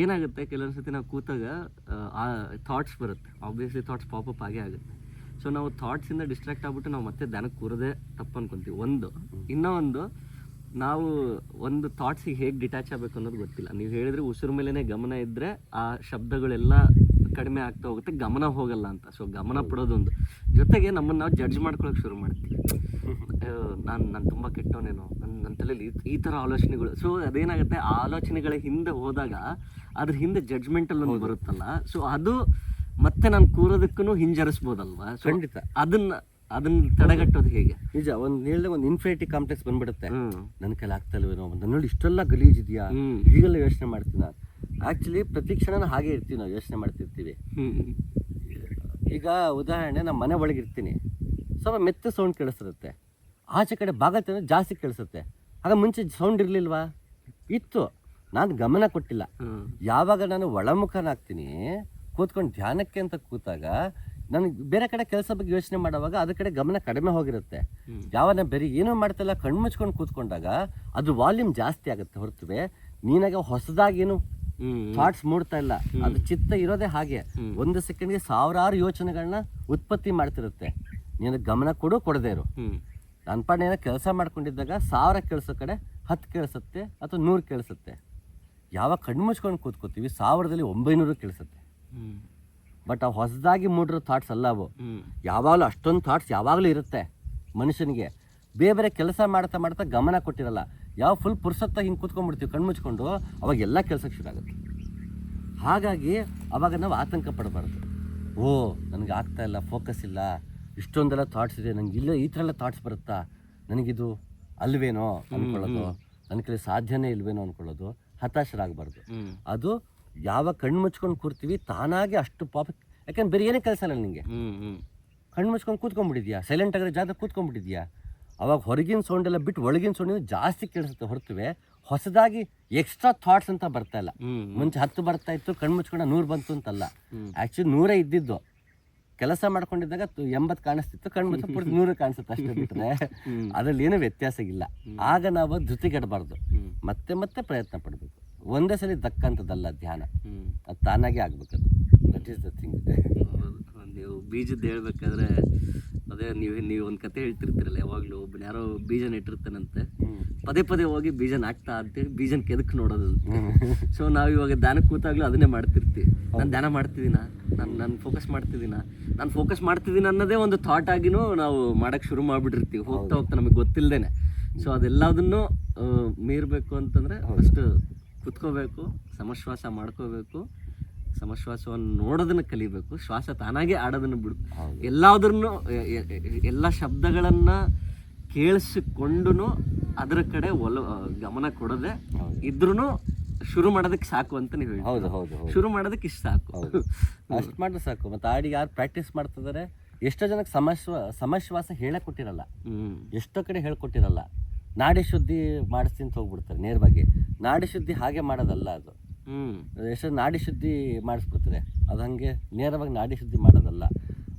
ಏನಾಗುತ್ತೆ ಕೆಲವೊಂದು ಸತಿ ನಾವು ಕೂತಾಗ ಆ ಥಾಟ್ಸ್ ಬರುತ್ತೆ, ಆಬ್ವಿಯಸ್ಲಿ ಥಾಟ್ಸ್ ಪಾಪಪ್ ಆಗೇ ಆಗುತ್ತೆ. ಸೊ ನಾವು ಥಾಟ್ಸಿಂದ ಡಿಸ್ಟ್ರಾಕ್ಟ್ ಆಗ್ಬಿಟ್ಟು ನಾವು ಮತ್ತೆ ಧ್ಯಾನಕ್ಕೆ ಕೂರೋದೇ ತಪ್ಪು ಅನ್ಕೊತೀವಿ. ಇನ್ನೂ ಒಂದು ನಾವು ಒಂದು ಥಾಟ್ಸಿಗೆ ಹೇಗೆ ಡಿಟ್ಯಾಚ್ ಆಗಬೇಕು ಅನ್ನೋದು ಗೊತ್ತಿಲ್ಲ. ನೀವು ಹೇಳಿದ್ರೆ ಉಸಿರು ಮೇಲೇ ಗಮನ ಇದ್ದರೆ ಆ ಶಬ್ದಗಳೆಲ್ಲ ಕಡಿಮೆ ಆಗ್ತಾ ಹೋಗುತ್ತೆ, ಗಮನ ಹೋಗಲ್ಲ ಅಂತ. ಸೊ ಗಮನ ಪಡೋದೊಂದು, ಜೊತೆಗೆ ನಮ್ಮನ್ನು ನಾವು ಜಡ್ಜ್ ಮಾಡ್ಕೊಳಕ್ಕೆ ಶುರು ಮಾಡ್ತೀವಿ. ನಾನು ತುಂಬ ಕೆಟ್ಟವನೇನೋ, ನನ್ನ ತಲೆಯಲ್ಲಿ ಈ ಥರ ಆಲೋಚನೆಗಳು. ಸೊ ಅದೇನಾಗುತ್ತೆ, ಆ ಆಲೋಚನೆಗಳ ಹಿಂದೆ ಹೋದಾಗ ಅದ್ರ ಹಿಂದೆ ಜಡ್ಜ್ಮೆಂಟಲ್ಲಿ ಒಂದು ಬರುತ್ತಲ್ಲ, ಸೊ ಅದು ಮತ್ತೆ ನಾನು ಕೂರೋದಕ್ಕೂ ಹಿಂಜರಿಸ್ಬೋದಲ್ವಾ? ಖಂಡಿತ. ಅದನ್ನ ತಡೆಗಟ್ಟೋದು ಹೇಗೆ? ನಿಜ. ಒಂದು ಇನ್ಫಿನಿಟಿ ಕಾಂಪ್ಲೆಕ್ಸ್ ಬಂದ್ಬಿಡುತ್ತೆ. ನನ್ನ ಕೈಲಿ ಆಗ್ತಲ್ವೇನೋ, ನನ್ನಲ್ಲಿ ಇಷ್ಟೆಲ್ಲ ಗಲೀಜಿದೆಯಾ, ಹೀಗೆಲ್ಲ ಯೋಚನೆ ಮಾಡ್ತೀನಿ ನಾನು. ಆ್ಯಕ್ಚುಲಿ ಪ್ರತಿ ಕ್ಷಣ ಹಾಗೆ ಇರ್ತೀವಿ, ನಾವು ಯೋಚನೆ ಮಾಡ್ತಿರ್ತೀವಿ. ಈಗ ಉದಾಹರಣೆ, ನಮ್ಮ ಮನೆ ಒಳಗಿರ್ತೀನಿ, ಸ್ವಲ್ಪ ಮೆತ್ತ ಸೌಂಡ್ ಕೇಳಿಸಿರುತ್ತೆ. ಆಚೆ ಕಡೆ ಬಾಗಲ್ ಜಾಸ್ತಿ ಕೇಳಿಸುತ್ತೆ. ಆಗ ಮುಂಚೆ ಸೌಂಡ್ ಇರಲಿಲ್ವಾ? ಇತ್ತು, ನಾನು ಗಮನ ಕೊಟ್ಟಿಲ್ಲ. ಯಾವಾಗ ನಾನು ಒಳಮುಖನಾಗ್ತೀನಿ, ಕೂತ್ಕೊಂಡು ಧ್ಯಾನಕ್ಕೆ ಅಂತ ಕೂತಾಗ ನನಗೆ ಬೇರೆ ಕಡೆ ಕೆಲಸ ಬಗ್ಗೆ ಯೋಚನೆ ಮಾಡುವಾಗ ಅದ್ರ ಕಡೆ ಗಮನ ಕಡಿಮೆ ಹೋಗಿರುತ್ತೆ. ಯಾವಾಗ ಬೇರೆ ಏನೂ ಮಾಡ್ತಿಲ್ಲ ಕಣ್ಣು ಮುಚ್ಕೊಂಡು ಕೂತ್ಕೊಂಡಾಗ ಅದು ವಾಲ್ಯೂಮ್ ಜಾಸ್ತಿ ಆಗುತ್ತೆ ಹೊರತುವೆ ನೀನಾಗ ಹೊಸದಾಗಿ ಏನು ಥಾಟ್ಸ್ ಮೂಡ್ತಾ ಇಲ್ಲ. ಅದು ಚಿತ್ತ ಇರೋದೇ ಹಾಗೆ, 1 ಸೆಕೆಂಡ್ಗೆ 1000 ಯೋಚನೆಗಳನ್ನ ಉತ್ಪತ್ತಿ ಮಾಡ್ತಿರುತ್ತೆ. ನೀನು ಗಮನ ಕೊಡದೇ ಇರು. ನನ್ನ ಪಾಡಿನ ಏನೋ ಕೆಲಸ ಮಾಡ್ಕೊಂಡಿದ್ದಾಗ 1000 ಕೇಳಿಸೋ ಕಡೆ 10 ಕೇಳಿಸುತ್ತೆ ಅಥವಾ 100 ಕೇಳಿಸುತ್ತೆ. ಯಾವಾಗ ಕಣ್ಣು ಮುಚ್ಕೊಂಡು ಕೂತ್ಕೋತೀವಿ 1000ದಲ್ಲಿ 900 ಕೇಳಿಸುತ್ತೆ. ಬಟ್ ಆ ಹೊಸದಾಗಿ ಮೂಡಿರೋ ಥಾಟ್ಸ್ ಅಲ್ಲ ಅವು. ಯಾವಾಗಲೂ ಅಷ್ಟೊಂದು ಥಾಟ್ಸ್ ಯಾವಾಗಲೂ ಇರುತ್ತೆ ಮನುಷ್ಯನಿಗೆ. ಬೇರೆ ಕೆಲಸ ಮಾಡ್ತಾ ಗಮನ ಕೊಟ್ಟಿರಲ್ಲ. ಯಾವ ಫುಲ್ ಪುರ್ಸತ್ತ ಹಿಂಗೆ ಕೂತ್ಕೊಂಡ್ಬಿಡ್ತೀವಿ ಕಣ್ಣು ಮುಚ್ಕೊಂಡು, ಅವಾಗ ಎಲ್ಲ ಕೆಲಸಕ್ಕೆ ಶುರು ಆಗುತ್ತೆ. ಹಾಗಾಗಿ ಅವಾಗ ನಾವು ಆತಂಕ ಪಡಬಾರ್ದು. ನನಗೆ ಆಗ್ತಾ ಇಲ್ಲ, ಫೋಕಸ್ ಇಲ್ಲ, ಇಷ್ಟೊಂದೆಲ್ಲ ಥಾಟ್ಸ್ ಇದೆ, ನನಗೆ ಇಲ್ಲ ಈ ಥರ ಎಲ್ಲ ಥಾಟ್ಸ್ ಬರುತ್ತಾ, ನನಗಿದು ಅಲ್ವೇನೋ ಅಂದ್ಕೊಳ್ಳೋದು, ನನ್ನ ಕೈಲಿ ಸಾಧ್ಯನೇ ಇಲ್ವೇನೋ ಅಂದ್ಕೊಳ್ಳೋದು, ಹತಾಶರಾಗಬಾರ್ದು. ಅದು ಯಾವಾಗ ಕಣ್ಣು ಮುಚ್ಕೊಂಡು ಕೂರ್ತೀವಿ ತಾನಾಗೆ ಅಷ್ಟು ಯಾಕಂದ್ರೆ ಬೇರೆ ಏನೇ ಕೆಲಸ ಇಲ್ಲ ನಿನಗೆ. ಕಣ್ಣು ಮುಚ್ಕೊಂಡು ಕೂತ್ಕೊಂಡ್ಬಿಟ್ಟಿದ್ಯಾ, ಸೈಲೆಂಟ್ ಆಗಿರೋ ಜಾಗ ಕೂತ್ಕೊಂಡ್ಬಿಟ್ಟಿದ್ಯಾ, ಅವಾಗ ಹೊರಗಿನ ಸೌಂಡ್ ಎಲ್ಲ ಬಿಟ್ಟು ಒಳಗಿನ ಸೌಂಡ್ ಜಾಸ್ತಿ ಕೇಳಿಸುತ್ತೆ ಹೊರತುವೆ ಹೊಸದಾಗಿ ಎಕ್ಸ್ಟ್ರಾ ಥಾಟ್ಸ್ ಅಂತ ಬರ್ತಾ ಇಲ್ಲ. ಮುಂಚೆ 10 ಬರ್ತಾ ಇತ್ತು, ಕಣ್ಣು ಮುಚ್ಕೊಂಡು 100 ಬಂತು ಅಂತಲ್ಲ. ಆ್ಯಕ್ಚುಲಿ 100 ಇದ್ದಿದ್ದು, ಕೆಲಸ ಮಾಡ್ಕೊಂಡಿದ್ದಾಗ 80 ಕಾಣಿಸ್ತಿತ್ತು, ಕಣ್ಣು ಮುಚ್ಚಿಬಿಟ್ಟು 100 ಕಾಣಿಸುತ್ತೆ ಅಷ್ಟೇ ಬಿಟ್ಟರೆ ಅದರಲ್ಲಿ ಏನೂ ವ್ಯತ್ಯಾಸ ಇಲ್ಲ. ಆಗ ನಾವು ಧೃತಿಗೆಡಬಾರ್ದು, ಮತ್ತೆ ಪ್ರಯತ್ನ ಪಡಬೇಕು. ಒಂದೇ ಸಲ ದಕ್ಕಂಥದ್ದಲ್ಲ ಧ್ಯಾನ, ಅದು ತಾನಾಗೆ ಆಗ್ಬೇಕದು. That is the thing. ನೀವು ಬೀಜದ್ದು ಹೇಳ್ಬೇಕಾದ್ರೆ ಅದೇ ನೀವು ಒಂದು ಕತೆ ಹೇಳ್ತಿರ್ತೀರಲ್ಲ, ಯಾವಾಗಲೂ ಒಬ್ಬನ ಯಾರೋ ಬೀಜ ನೆಟ್ಟಿರ್ತಾನಂತೆ, ಪದೇ ಹೋಗಿ ಬೀಜ ನಾಟ್ತಾ ಅಂತೇಳಿ ಬೀಜನ ಕೆದಕ್ಕೆ ನೋಡೋದು. ಸೊ ನಾವು ಇವಾಗ ಧ್ಯಾನಕ್ಕೆ ಕೂತಾಗ್ಲೂ ಅದನ್ನೇ ಮಾಡ್ತಿರ್ತೀವಿ. ನಾನು ಧ್ಯಾನ ಮಾಡ್ತಿದ್ದೀನ, ನಾನು ಫೋಕಸ್ ಮಾಡ್ತಿದ್ದೀನಿ ಅನ್ನೋದೇ ಒಂದು ಥಾಟ್ ಆಗಿನೂ ನಾವು ಮಾಡೋಕ್ಕೆ ಶುರು ಮಾಡಿಬಿಟ್ಟಿರ್ತೀವಿ ಹೋಗ್ತಾ ನಮಗೆ ಗೊತ್ತಿಲ್ಲದೇನೆ. ಸೊ ಅದೆಲ್ಲದನ್ನು ಮೀರಬೇಕು ಅಂತಂದರೆ ಫಸ್ಟ್ ಕುತ್ಕೋಬೇಕು, ಸಮಶ್ವಾಸ ಮಾಡ್ಕೋಬೇಕು, ಸಮಶ್ವಾಸವನ್ನು ನೋಡೋದನ್ನು ಕಲಿಬೇಕು, ಶ್ವಾಸ ತಾನಾಗೆ ಆಡೋದನ್ನು ಬಿಡು. ಎಲ್ಲ ಶಬ್ದಗಳನ್ನು ಕೇಳಿಸಿಕೊಂಡು ಅದರ ಕಡೆ ಗಮನ ಕೊಡದೆ ಇದ್ರೂ ಶುರು ಮಾಡೋದಕ್ಕೆ ಸಾಕು ಅಂತ ನೀವು ಹೇಳಿ. ಹೌದು ಹೌದು ಹೌದು ಶುರು ಮಾಡೋದಕ್ಕೆ ಇಷ್ಟು ಸಾಕು. ಹೌದು ಅಷ್ಟು ಮಾಡಿದ್ರೆ ಸಾಕು. ಮತ್ತು ಹಾಡಿಗೆ ಯಾರು ಪ್ರಾಕ್ಟೀಸ್ ಮಾಡ್ತಿದ್ದಾರೆ, ಎಷ್ಟೋ ಜನಕ್ಕೆ ಸಮಶ್ವಾಸ ಹೇಳೇ ಕೊಟ್ಟಿರಲ್ಲ, ಎಷ್ಟೋ ಕಡೆ ಹೇಳ್ಕೊಟ್ಟಿರಲ್ಲ. ನಾಡಿ ಶುದ್ಧಿ ಮಾಡಿಸ್ತೀನಿ ಅಂತ ಹೋಗ್ಬಿಡ್ತಾರೆ ನೇರವಾಗಿ. ನಾಡಿ ಶುದ್ಧಿ ಹಾಗೆ ಮಾಡೋದಲ್ಲ ಅದು. ಎಷ್ಟೋ ನಾಡಿ ಶುದ್ಧಿ ಮಾಡಿಸ್ಬಿಡ್ತಾರೆ, ಅದು ಹಾಗೆ ನೇರವಾಗಿ ನಾಡಿ ಶುದ್ಧಿ ಮಾಡೋದಲ್ಲ.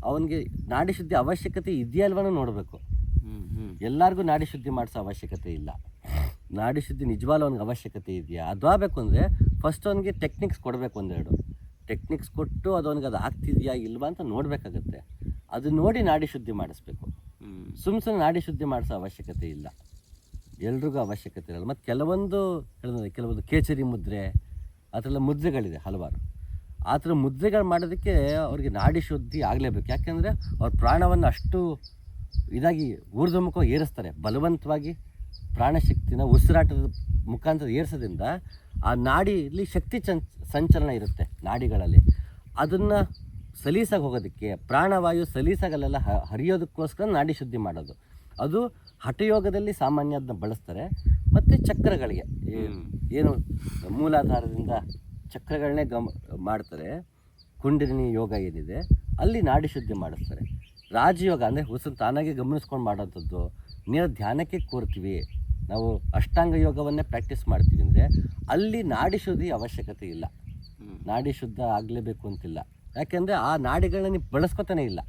ಅವನಿಗೆ ನಾಡಿ ಶುದ್ಧಿ ಅವಶ್ಯಕತೆ ಇದೆಯಲ್ವನೂ ನೋಡಬೇಕು. ಎಲ್ಲರಿಗೂ ನಾಡಿ ಶುದ್ಧಿ ಮಾಡಿಸೋ ಅವಶ್ಯಕತೆ ಇಲ್ಲ. ನಾಡಿ ಶುದ್ಧಿ ನಿಜವಾಗ್ಲೂ ಅವ್ನಿಗೆ ಅವಶ್ಯಕತೆ ಇದೆಯಾ, ಅದು ಆಗಬೇಕು ಅಂದರೆ ಫಸ್ಟ್ ಅವನಿಗೆ ಟೆಕ್ನಿಕ್ಸ್ ಕೊಡಬೇಕು. ಒಂದೆರಡು ಟೆಕ್ನಿಕ್ಸ್ ಕೊಟ್ಟು ಅದು ಅವ್ನಿಗೆ ಅದು ಆಗ್ತಿದೆಯಾ ಇಲ್ವಾ ಅಂತ ನೋಡಬೇಕಾಗತ್ತೆ. ಅದು ನೋಡಿ ನಾಡಿ ಶುದ್ಧಿ ಮಾಡಿಸ್ಬೇಕು. ಸುಮ್ಮನೆ ನಾಡಿ ಶುದ್ಧಿ ಮಾಡಿಸೋ ಅವಶ್ಯಕತೆ ಇಲ್ಲ, ಎಲ್ರಿಗೂ ಅವಶ್ಯಕತೆ ಇರಲ್ಲ. ಮತ್ತು ಕೆಲವೊಂದು ಕೇಸರಿ ಮುದ್ರೆ ಆ ಥರ ಮುದ್ರೆಗಳಿದೆ ಹಲವಾರು. ಆ ಥರ ಮುದ್ರೆಗಳು ಮಾಡೋದಕ್ಕೆ ಅವ್ರಿಗೆ ನಾಡಿ ಶುದ್ಧಿ ಆಗಲೇಬೇಕು. ಯಾಕೆಂದರೆ ಅವ್ರ ಪ್ರಾಣವನ್ನು ಅಷ್ಟು ಇದಾಗಿ ಊರ್ಧ್ವಮುಖವಾಗಿ ಏರಿಸ್ತಾರೆ. ಬಲವಂತವಾಗಿ ಪ್ರಾಣಶಕ್ತಿನ ಉಸಿರಾಟದ ಮುಖಾಂತರ ಏರಿಸೋದ್ರಿಂದ ಆ ನಾಡಿಯಲ್ಲಿ ಶಕ್ತಿ ಸಂಚಲನ ಇರುತ್ತೆ ನಾಡಿಗಳಲ್ಲಿ. ಅದನ್ನು ಸಲೀಸಾಗಿ ಹೋಗೋದಕ್ಕೆ, ಪ್ರಾಣವಾಯು ಸಲೀಸಾಗಲ್ಲೆಲ್ಲ ಹರಿಯೋದಕ್ಕೋಸ್ಕರ ನಾಡಿ ಶುದ್ಧಿ ಮಾಡೋದು. ಅದು ಹಠಯೋಗದಲ್ಲಿ ಸಾಮಾನ್ಯ ಅದನ್ನ ಬಳಸ್ತಾರೆ. ಮತ್ತು ಚಕ್ರಗಳಿಗೆ ಏನು ಮೂಲಾಧಾರದಿಂದ ಚಕ್ರಗಳನ್ನೇ ಮಾಡ್ತಾರೆ. ಕುಂಡಲಿನಿ ಯೋಗ ಏನಿದೆ ಅಲ್ಲಿ ನಾಡಿ ಶುದ್ಧಿ ಮಾಡಿಸ್ತಾರೆ. ರಾಜಯೋಗ ಅಂದರೆ ಉಸಿರು ತಾನಾಗೆ ಗಮನಿಸ್ಕೊಂಡು ಮಾಡೋಂಥದ್ದು. ನೇರ ಧ್ಯಾನಕ್ಕೆ ಕೂರ್ತೀವಿ ನಾವು, ಅಷ್ಟಾಂಗ ಯೋಗವನ್ನೇ ಪ್ರಾಕ್ಟೀಸ್ ಮಾಡ್ತೀವಿ ಅಂದರೆ ಅಲ್ಲಿ ನಾಡಿ ಶುದ್ಧಿ ಅವಶ್ಯಕತೆ ಇಲ್ಲ. ನಾಡಿ ಶುದ್ಧ ಆಗಲೇಬೇಕು ಅಂತಿಲ್ಲ. ಯಾಕೆಂದರೆ ಆ ನಾಡಿಗಳನ್ನ ನೀವು ಬಳಸ್ಕೊತಾನೆ ಇಲ್ಲ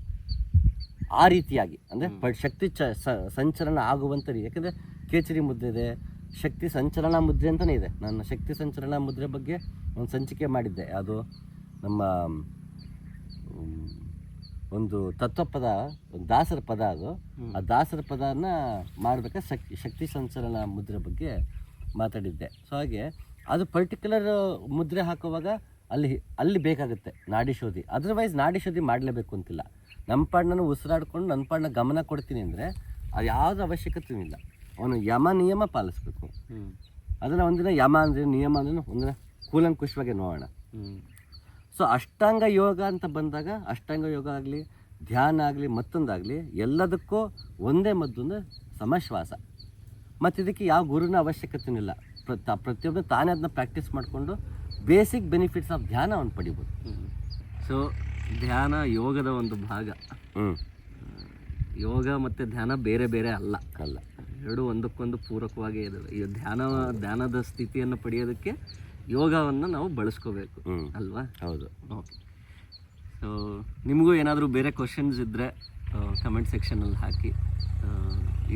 ಆ ರೀತಿಯಾಗಿ. ಅಂದರೆ ಶಕ್ತಿ ಸಂಚಲನ ಆಗುವಂಥ ರೀತಿ. ಯಾಕೆಂದರೆ ಕೇಸರಿ ಮುದ್ರೆ ಇದೆ, ಶಕ್ತಿ ಸಂಚಲನ ಮುದ್ರೆ ಅಂತಲೇ ಇದೆ. ನಾನು ಶಕ್ತಿ ಸಂಚಲನ ಮುದ್ರೆ ಬಗ್ಗೆ ಒಂದು ಸಂಚಿಕೆ ಮಾಡಿದ್ದೆ. ಅದು ನಮ್ಮ ಒಂದು ತತ್ವಪದ, ಒಂದು ದಾಸರ ಪದ. ಅದು ಆ ದಾಸರ ಪದನ ಮಾಡಬೇಕಾದ್ರೆ ಶಕ್ತಿ ಸಂಚಲನ ಮುದ್ರೆ ಬಗ್ಗೆ ಮಾತಾಡಿದ್ದೆ. ಸೊ ಹಾಗೆ ಅದು ಪರ್ಟಿಕ್ಯುಲರ್ ಮುದ್ರೆ ಹಾಕುವಾಗ ಅಲ್ಲಿ ಬೇಕಾಗುತ್ತೆ ನಾಡಿ ಶುದ್ಧಿ. ಅದರ್ವೈಸ್ ನಾಡಿ ಶುದ್ಧಿ ಮಾಡಲೇಬೇಕು ಅಂತಿಲ್ಲ. ನಮ್ಮ ಪಾಡನ್ನು ಉಸಿರಾಡ್ಕೊಂಡು ನನ್ನ ಪಾಡನ್ನ ಗಮನ ಕೊಡ್ತೀನಿ ಅಂದರೆ ಅದು ಯಾವುದೇ ಅವಶ್ಯಕತೆ ಇಲ್ಲ. ಅವನು ನಿಯಮ ಪಾಲಿಸ್ಬೇಕು. ಅದನ್ನು ಒಂದಿನ ಯಮ ಅಂದರೆ ನಿಯಮ ಅಂದರೆ ಒಂದಿನ ಕೂಲಂಕುಷವಾಗಿ ನೋಡೋಣ. ಸೊ ಅಷ್ಟಾಂಗ ಯೋಗ ಅಂತ ಬಂದಾಗ ಅಷ್ಟಾಂಗ ಯೋಗ ಆಗಲಿ, ಧ್ಯಾನ ಆಗಲಿ, ಮತ್ತೊಂದಾಗಲಿ ಎಲ್ಲದಕ್ಕೂ ಒಂದೇ ಮದ್ದೊಂದು ಸಮಶ್ವಾಸ. ಮತ್ತು ಇದಕ್ಕೆ ಯಾವ ಗುರುವಿನ ಅವಶ್ಯಕತೆಯೂ ಇಲ್ಲ. ಪ್ರತಿಯೊಬ್ಬರು ತಾನೇ ಅದನ್ನ ಪ್ರಾಕ್ಟೀಸ್ ಮಾಡಿಕೊಂಡು ಬೇಸಿಕ್ ಬೆನಿಫಿಟ್ಸ್ ಆಫ್ ಧ್ಯಾನ ಅವನು ಪಡಿಬೋದು. ಸೊ ಧ್ಯಾನ ಯೋಗದ ಒಂದು ಭಾಗ. ಯೋಗ ಮತ್ತು ಧ್ಯಾನ ಬೇರೆ ಬೇರೆ ಅಲ್ಲ. ಎರಡು ಒಂದಕ್ಕೊಂದು ಪೂರಕವಾಗೇ ಇದ್ದಾವೆ. ಈ ಧ್ಯಾನದ ಸ್ಥಿತಿಯನ್ನು ಪಡೆಯೋದಕ್ಕೆ ಯೋಗವನ್ನು ನಾವು ಬಳಸ್ಕೋಬೇಕು ಅಲ್ವಾ? ಹೌದು. ಓಕೆ. ಸೊ ನಿಮಗೂ ಏನಾದರೂ ಬೇರೆ ಕ್ವಶನ್ಸ್ ಇದ್ದರೆ ಕಮೆಂಟ್ ಸೆಕ್ಷನಲ್ಲಿ ಹಾಕಿ.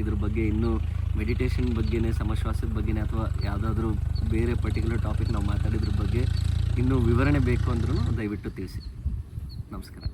ಇದ್ರ ಬಗ್ಗೆ ಇನ್ನೂ ಮೆಡಿಟೇಷನ್ ಬಗ್ಗೆನೇ, ಸಮಶ್ವಾಸದ ಬಗ್ಗೆನೇ, ಅಥವಾ ಯಾವುದಾದ್ರೂ ಬೇರೆ ಪರ್ಟಿಕ್ಯುಲರ್ ಟಾಪಿಕ್ ನಾವು ಮಾತಾಡಿದ್ರ ಬಗ್ಗೆ ಇನ್ನೂ ವಿವರಣೆ ಬೇಕು ಅಂದ್ರೂ ದಯವಿಟ್ಟು ತಿಳಿಸಿ. ನಮಸ್ಕಾರ.